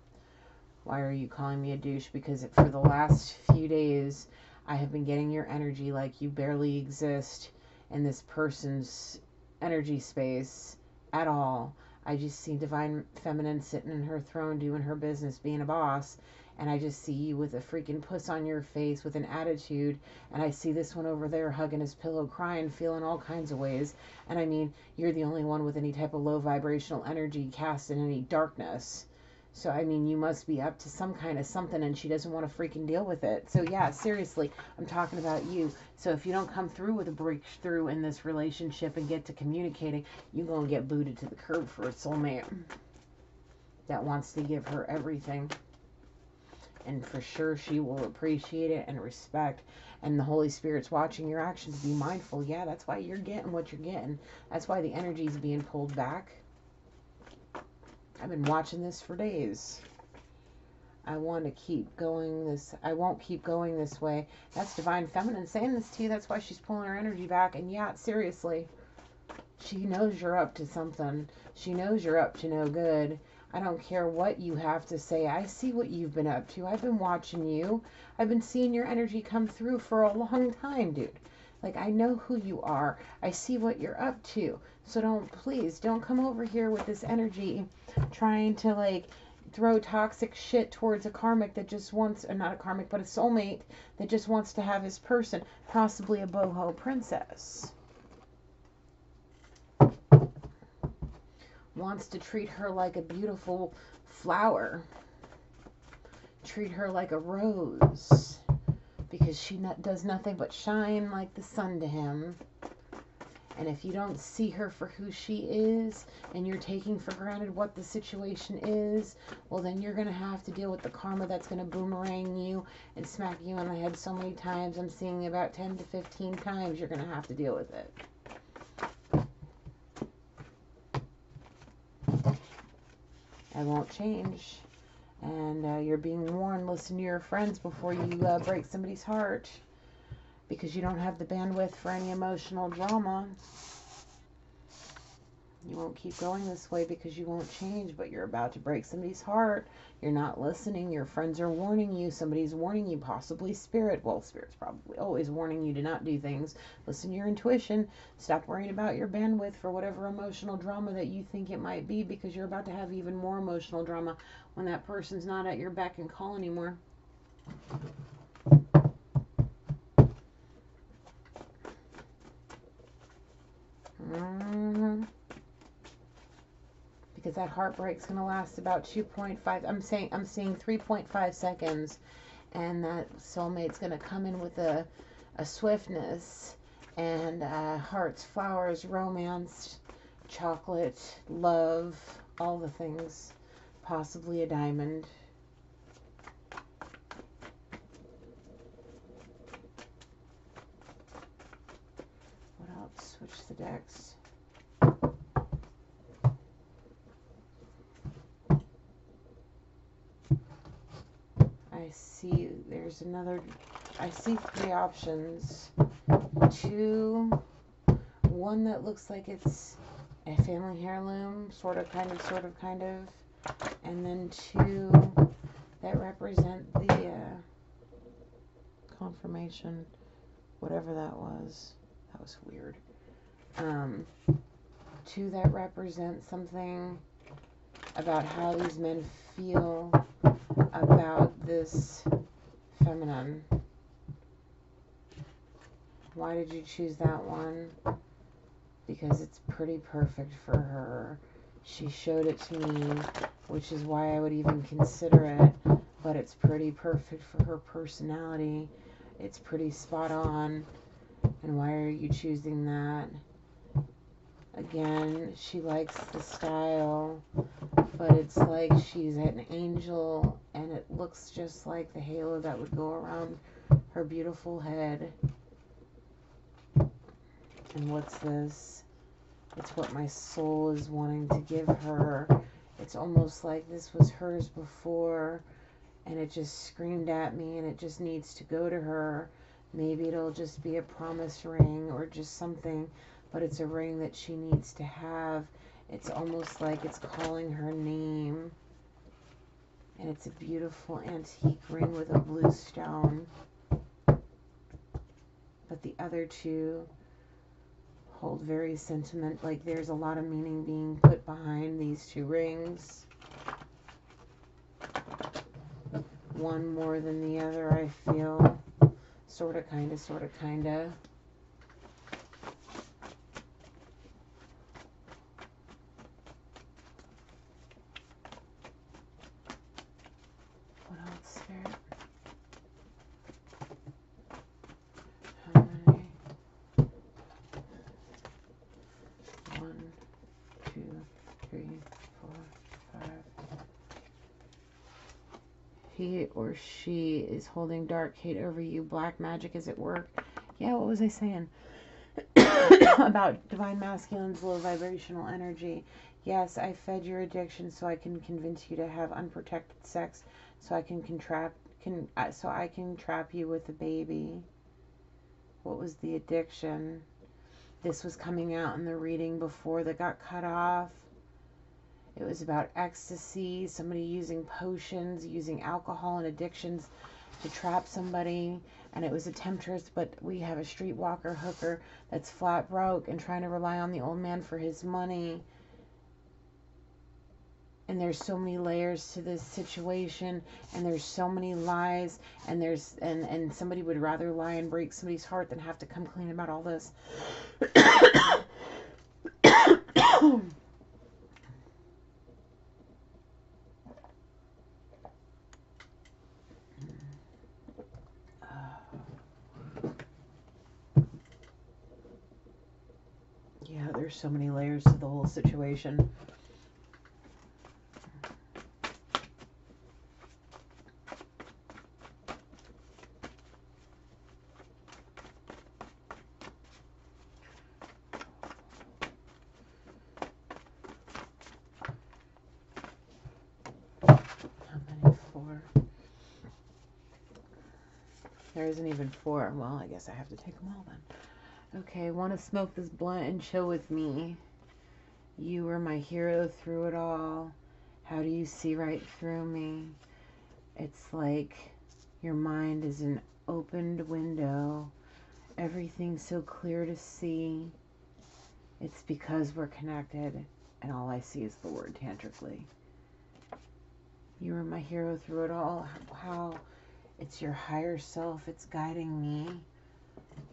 Why are you calling me a douche? Because for the last few days, I have been getting your energy like you barely exist in this person's energy space at all. I just see divine feminine sitting in her throne doing her business, being a boss, and I just see you with a freaking puss on your face with an attitude, and I see this one over there hugging his pillow, crying, feeling all kinds of ways, and I mean, you're the only one with any type of low vibrational energy cast in any darkness. So, I mean, you must be up to some kind of something, and she doesn't want to freaking deal with it. So, yeah, seriously, I'm talking about you. So, if you don't come through with a breakthrough in this relationship and get to communicating, you're going to get booted to the curb for a soulmate that wants to give her everything. And for sure, she will appreciate it and respect. And the Holy Spirit's watching your actions. Be mindful. Yeah, that's why you're getting what you're getting. That's why the energy is being pulled back. I've been watching this for days. I want to keep going this. I won't keep going this way. That's divine feminine saying this to you. That's why she's pulling her energy back. And yeah, seriously, she knows you're up to something. She knows you're up to no good. I don't care what you have to say. I see what you've been up to. I've been watching you. I've been seeing your energy come through for a long time, dude. Like, I know who you are. I see what you're up to. So please don't come over here with this energy trying to, like, throw toxic shit towards a karmic that just wants, or not a karmic, but a soulmate that just wants to have his person, possibly a boho princess. Wants to treat her like a beautiful flower. Treat her like a rose. Because she does nothing but shine like the sun to him. And if you don't see her for who she is, and you're taking for granted what the situation is, well, then you're going to have to deal with the karma that's going to boomerang you and smack you on the head so many times. I'm seeing about 10 to 15 times you're going to have to deal with it. I won't change. And you're being warned, listen to your friends before you break somebody's heart. Because you don't have the bandwidth for any emotional drama. You won't keep going this way because you won't change, but you're about to break somebody's heart. You're not listening. Your friends are warning you. Somebody's warning you, possibly spirit. Well, spirit's probably always warning you to not do things. Listen to your intuition. Stop worrying about your bandwidth for whatever emotional drama that you think it might be, because you're about to have even more emotional drama when that person's not at your beck and call anymore. Because that heartbreak's going to last about 2.5, I'm seeing 3.5 seconds, and that soulmate's going to come in with a a swiftness, and hearts, flowers, romance, chocolate, love, all the things, possibly a diamond. What else? Switch the decks. I see there's another, I see three options. Two, one that looks like it's a family heirloom, sort of, kind of, and then two that represent the confirmation, whatever that was. That was weird. Two that represent something about how these men feel about this feminine. Why did you choose that one? Because it's pretty perfect for her. She showed it to me, which is why I would even consider it, but it's pretty perfect for her personality. It's pretty spot on. And why are you choosing that? Again, she likes the style, but it's like she's an angel, and it looks just like the halo that would go around her beautiful head. And what's this? It's what my soul is wanting to give her. It's almost like this was hers before, and it just screamed at me, and it just needs to go to her. Maybe it'll just be a promise ring or just something, but it's a ring that she needs to have. It's almost like it's calling her name. And it's a beautiful antique ring with a blue stone. But the other two hold very sentiment, like there's a lot of meaning being put behind these two rings. One more than the other, I feel. Sorta, kinda, sorta, kinda. What else, Spirit? How many? 1, 2, 3, 4, 5. He or she is holding dark hate over you. Black magic is at work. Yeah, what was I saying? About divine masculine's low vibrational energy. Yes, I fed your addiction so I can convince you to have unprotected sex, so I can trap you with a baby. What was the addiction? This was coming out in the reading before that got cut off. It was about ecstasy, somebody using potions, using alcohol and addictions to trap somebody, and it was a temptress, but we have a streetwalker hooker that's flat broke and trying to rely on the old man for his money. And there's so many layers to this situation, and there's so many lies, and and somebody would rather lie and break somebody's heart than have to come clean about all this. Yeah, there's so many layers to the whole situation. How many? 4? There isn't even 4. Well, I guess I have to take them all then. Okay, want to smoke this blunt and chill with me. You were my hero through it all. How do you see right through me? It's like your mind is an opened window. Everything's so clear to see. It's because we're connected, and all I see is the word tantrically. You were my hero through it all. How it's your higher self, it's guiding me.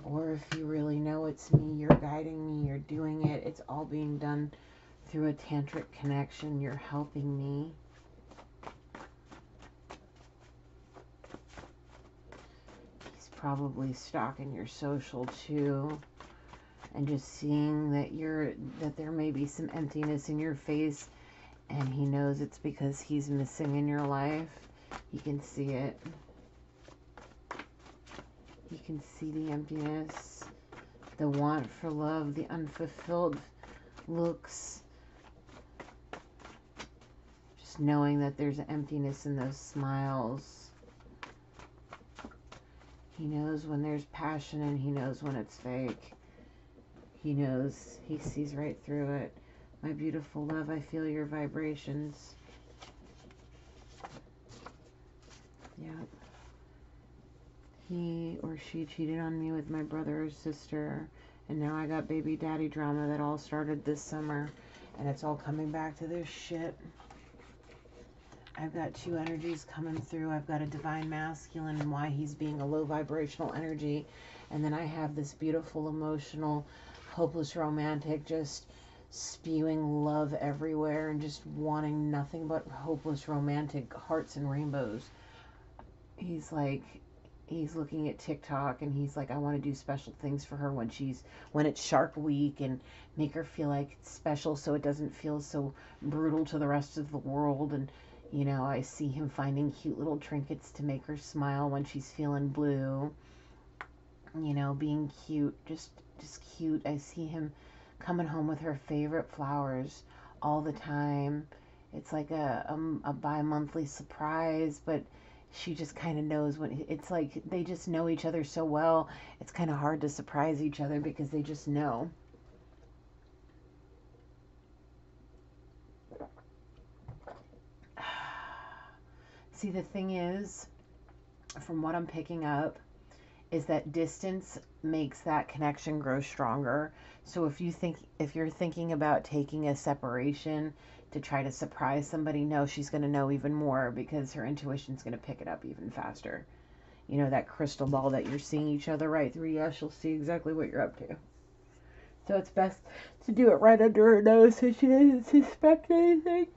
Or if you really know it's me, you're guiding me, you're doing it. It's all being done through a tantric connection. You're helping me. He's probably stalking your social too, and just seeing that there may be some emptiness in your face, and he knows it's because he's missing in your life. He can see it. He can see the emptiness, the want for love, the unfulfilled looks. Just knowing that there's emptiness in those smiles. He knows when there's passion, and he knows when it's fake. He knows. He sees right through it. My beautiful love, I feel your vibrations. Yep. He or she cheated on me with my brother or sister, and now I got baby daddy drama that all started this summer, and it's all coming back to this shit. I've got two energies coming through. I've got a divine masculine and why he's being a low vibrational energy, and then I have this beautiful, emotional, hopeless romantic, just spewing love everywhere and just wanting nothing but hopeless romantic hearts and rainbows. He's looking at TikTok, and he's like, I want to do special things for her when it's Shark Week, and make her feel like it's special so it doesn't feel so brutal to the rest of the world. And I see him finding cute little trinkets to make her smile when she's feeling blue. Being cute, just cute. I see him coming home with her favorite flowers all the time. It's like a bi-monthly surprise, but she just kind of knows when. It's like they just know each other so well. It's kind of hard to surprise each other because they just know. See, the thing is, from what I'm picking up, is that distance makes that connection grow stronger. So if you're thinking about taking a separation to try to surprise somebody, no, she's going to know even more because her intuition's going to pick it up even faster. That crystal ball that you're seeing each other right through, yeah, she'll see exactly what you're up to. So it's best to do it right under her nose so she doesn't suspect anything.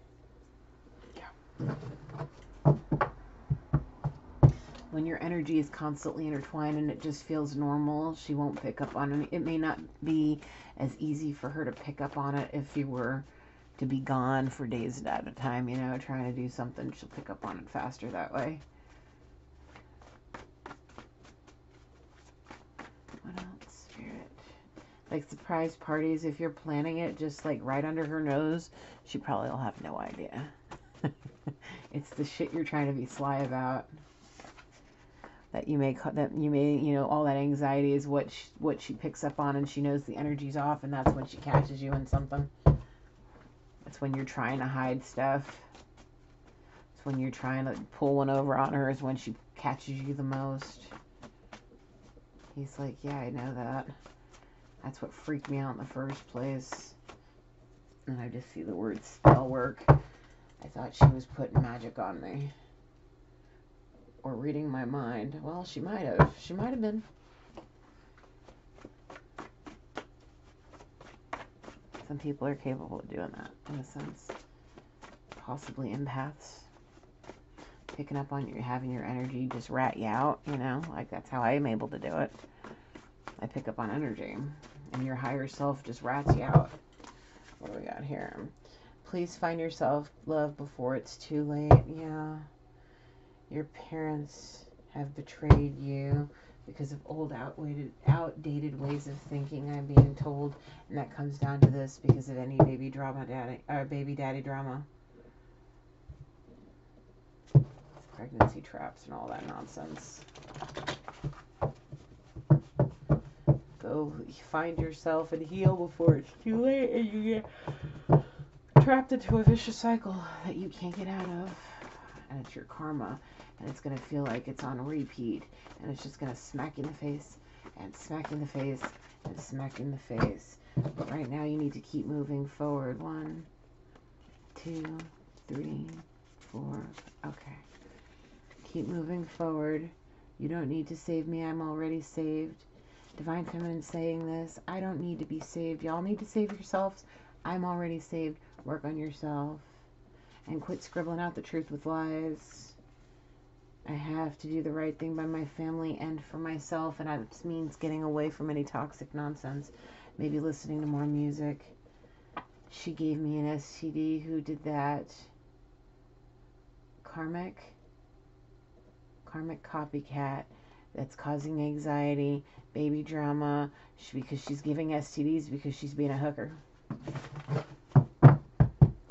Yeah. When your energy is constantly intertwined and it just feels normal, she won't pick up on it. It may not be as easy for her to pick up on it if you were to be gone for days at a time, trying to do something. She'll pick up on it faster that way. What else, Spirit? Like surprise parties, if you're planning it just like right under her nose, she probably will have no idea. It's the shit you're trying to be sly about. That you may, all that anxiety is what she picks up on, and she knows the energy's off, and that's when she catches you in something. That's when you're trying to hide stuff. It's when you're trying to pull one over on her is when she catches you the most. He's like, yeah, I know that. That's what freaked me out in the first place. And I just see the word spell work. I thought she was putting magic on me. Or reading my mind. Well, she might have. She might have been. Some people are capable of doing that, in a sense. Possibly empaths. Picking up on having your energy just rat you out, Like, that's how I am able to do it. I pick up on energy. And your higher self just rats you out. What do we got here? Please find yourself love before it's too late. Yeah. Your parents have betrayed you because of old, outdated ways of thinking, I'm being told. And that comes down to this because of any baby daddy drama. Pregnancy traps and all that nonsense. Go find yourself and heal before it's too late and you get trapped into a vicious cycle that you can't get out of. And it's your karma. And it's going to feel like it's on repeat. And it's just going to smack you in the face. And smack you in the face. And smack you in the face. But right now you need to keep moving forward. 1, 2, 3, 4. Okay. Keep moving forward. You don't need to save me. I'm already saved. Divine Feminine saying this. I don't need to be saved. Y'all need to save yourselves. I'm already saved. Work on yourself. And quit scribbling out the truth with lies. I have to do the right thing by my family and for myself, and that means getting away from any toxic nonsense. Maybe listening to more music. She gave me an STD. Who did that? Karmic copycat that's causing anxiety, baby drama, because she's giving STDs because she's being a hooker.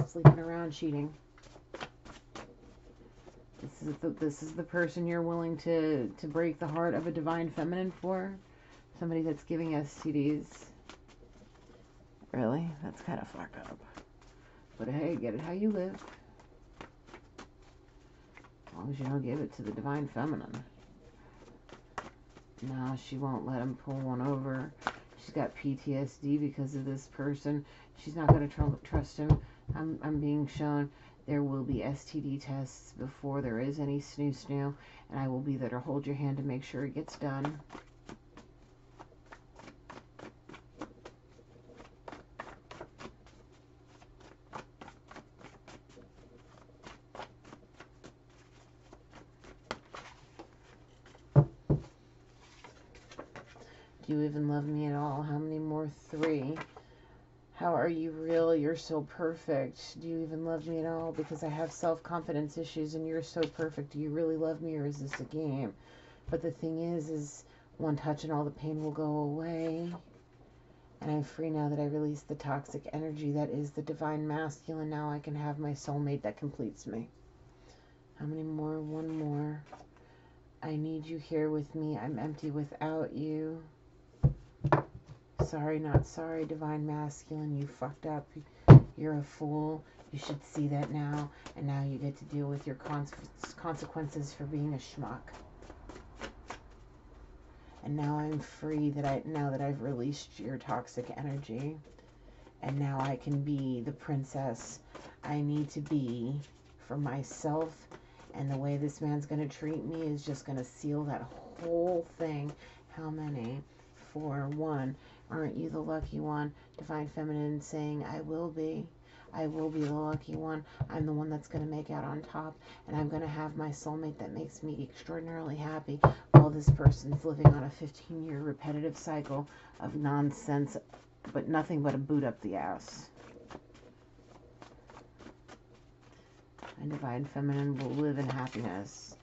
Sleeping around, cheating. This is the person you're willing to break the heart of a divine feminine for? Somebody that's giving STDs. Really? That's kind of fucked up. But hey, get it how you live. As long as you don't give it to the divine feminine. No, she won't let him pull one over. She's got PTSD because of this person. She's not going to trust him. I'm being shown there will be STD tests before there is any snoo, and I will be there to hold your hand to make sure it gets done. Do you even love me at all? How many more? 3. How are you real? You're so perfect. Do you even love me at all? Because I have self-confidence issues and you're so perfect. Do you really love me, or is this a game? But the thing is one touch and all the pain will go away. And I'm free now that I released the toxic energy that is the divine masculine. Now I can have my soulmate that completes me. How many more? 1 more. I need you here with me. I'm empty without you. Sorry, not sorry, divine masculine. You fucked up. You're a fool. You should see that now. And now you get to deal with your consequences for being a schmuck. And now I'm free now that I've released your toxic energy. And now I can be the princess I need to be for myself. And the way this man's going to treat me is just going to seal that whole thing. How many? 4. 1. Aren't you the lucky one? Divine feminine saying, I will be. I will be the lucky one. I'm the one that's going to make out on top. And I'm going to have my soulmate that makes me extraordinarily happy while this person's living on a 15-year repetitive cycle of nonsense, but nothing but a boot up the ass. And divine feminine will live in happiness.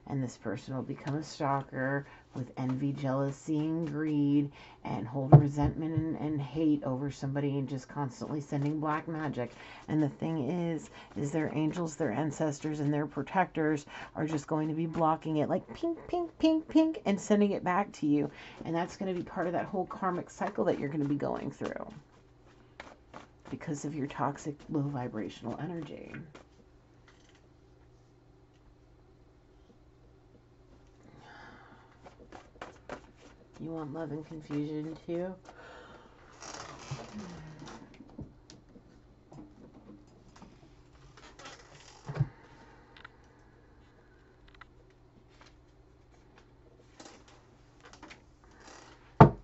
And this person will become a stalker with envy, jealousy, and greed, and hold resentment and hate over somebody, and just constantly sending black magic. And the thing is their angels, their ancestors, and their protectors are just going to be blocking it like pink, pink, pink, pink, and sending it back to you. And that's going to be part of that whole karmic cycle that you're going to be going through because of your toxic, low vibrational energy. You want love and confusion too? What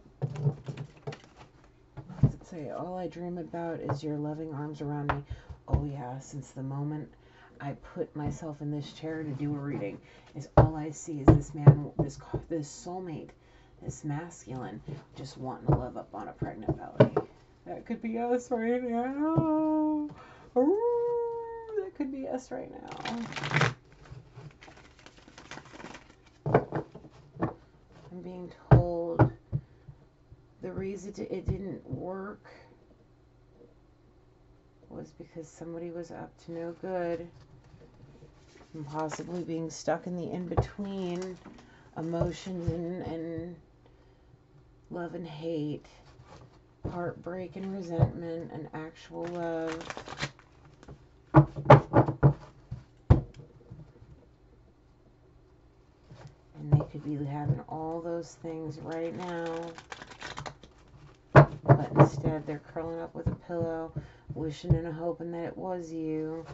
does it say? All I dream about is your loving arms around me. Oh yeah, since the moment I put myself in this chair to do a reading, is all I see is this man, this soulmate, this masculine, just wanting to love up on a pregnant belly. That could be us right now. Ooh, that could be us right now. I'm being told the reason it didn't work was because somebody was up to no good and possibly being stuck in the in-between emotions and love and hate, heartbreak and resentment, and actual love. And they could be having all those things right now, but instead they're curling up with a pillow, wishing and hoping that it was you,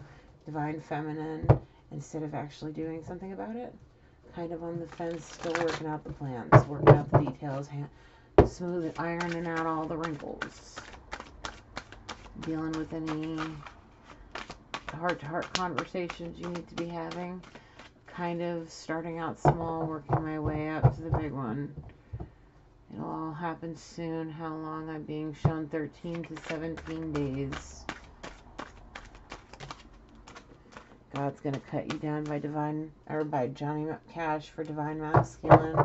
divine feminine, instead of actually doing something about it. Kind of on the fence, still working out the plans, working out the details, smooth ironing out all the wrinkles, dealing with any heart-to-heart conversations you need to be having, kind of starting out small, working my way up to the big one. It'll all happen soon. How long? I'm being shown 13 to 17 days. God's going to cut you down by Johnny Cash for divine masculine,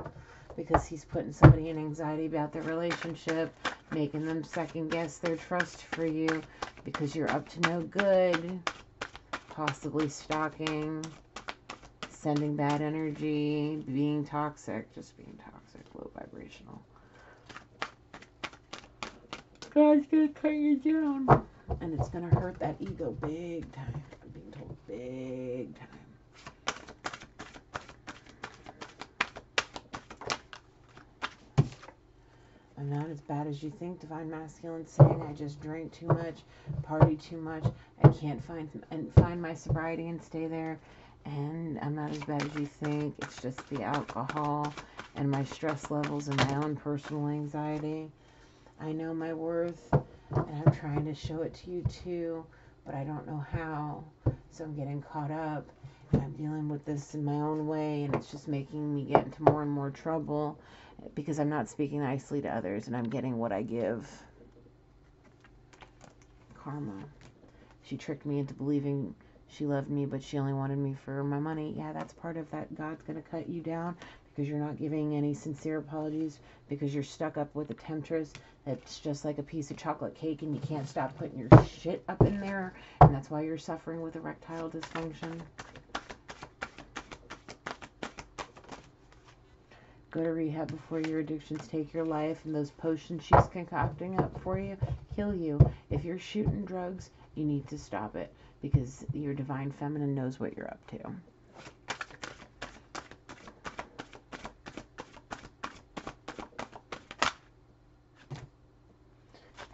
because he's putting somebody in anxiety about their relationship, making them second guess their trust for you because you're up to no good, possibly stalking, sending bad energy, being toxic, just being toxic, low vibrational. God's going to cut you down, and it's going to hurt that ego big time. I'm being told big time. I'm not as bad as you think, divine masculine saying. I just drank too much, party too much. I can't find my sobriety and stay there. And I'm not as bad as you think. It's just the alcohol and my stress levels and my own personal anxiety. I know my worth, and I'm trying to show it to you too, but I don't know how. So I'm getting caught up, and I'm dealing with this in my own way, and it's just making me get into more and more trouble because I'm not speaking nicely to others, and I'm getting what I give. Karma. She tricked me into believing she loved me, but she only wanted me for my money. Yeah, that's part of that. God's going to cut you down because you're not giving any sincere apologies, because you're stuck up with a temptress that's just like a piece of chocolate cake, and you can't stop putting your shit up in there, and that's why you're suffering with erectile dysfunction. Go to rehab before your addictions take your life, and those potions she's concocting up for you kill you. If you're shooting drugs, you need to stop it, because your divine feminine knows what you're up to.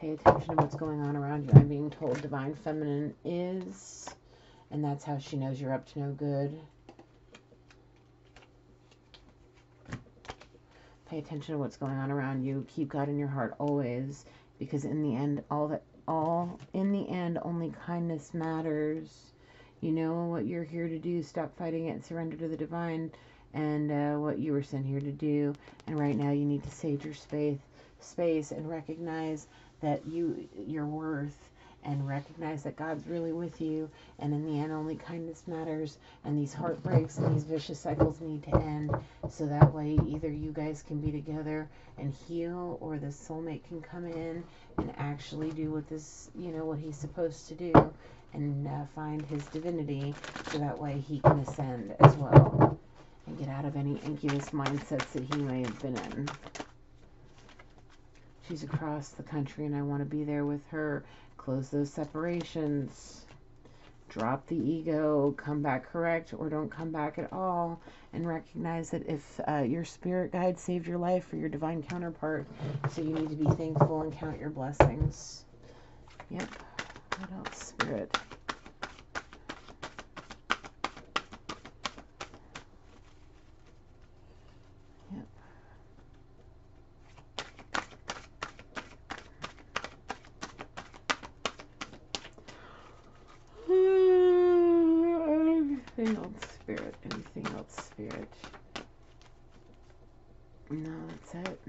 Pay attention to what's going on around you. I'm being told divine feminine is, and that's how she knows you're up to no good. Pay attention to what's going on around you. Keep God in your heart always, because in the end, only kindness matters. You know what you're here to do. Stop fighting it and surrender to the divine, and what you were sent here to do. And right now, you need to sage your space and recognize that your worth, and recognize that God's really with you, and in the end only kindness matters, and these heartbreaks and these vicious cycles need to end, so that way either you guys can be together and heal, or the soulmate can come in and actually do what he's supposed to do, and find his divinity, so that way he can ascend as well and get out of any incubus mindsets that he may have been in. She's across the country, and I want to be there with her. Close those separations. Drop the ego. Come back correct, or don't come back at all. And recognize that if your spirit guide saved your life for your divine counterpart, so you need to be thankful and count your blessings. Yep. What else, Spirit? Anything else, Spirit? No, that's it.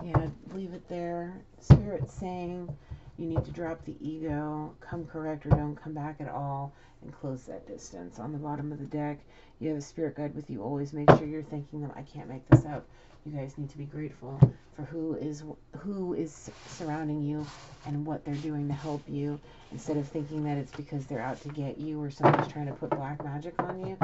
Yeah, leave it there. Spirit's saying you need to drop the ego, come correct or don't come back at all, and close that distance. On the bottom of the deck, you have a spirit guide with you. Always make sure you're thanking them. I can't make this up. You guys need to be grateful for who is surrounding you and what they're doing to help you, instead of thinking that it's because they're out to get you or somebody's trying to put black magic on you.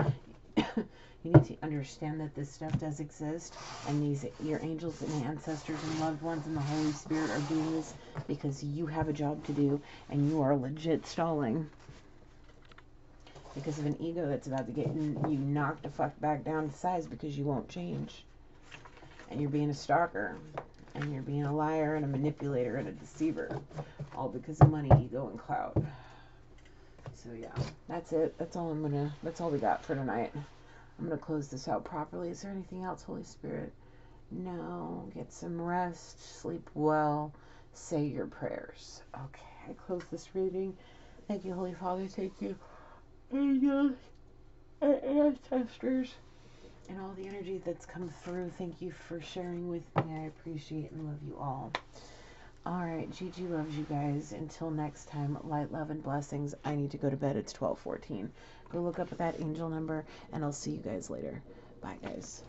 You need to understand that this stuff does exist, and your angels and ancestors and loved ones and the Holy Spirit are doing this because you have a job to do, and you are legit stalling because of an ego that's about to get you knocked the fuck back down to size because you won't change. And you're being a stalker, and you're being a liar and a manipulator and a deceiver, all because of money, ego, and clout. So yeah, that's it. That's all we got for tonight. I'm going to close this out properly. Is there anything else, Holy Spirit? No. Get some rest. Sleep well. Say your prayers. Okay, I close this reading. Thank you, Holy Father. Thank you. ancestors, and all the energy that's come through. Thank you for sharing with me. I appreciate and love you all. All right, Gigi loves you guys. Until next time, light, love, and blessings. I need to go to bed. It's 12:14. Go look up that angel number, and I'll see you guys later. Bye, guys.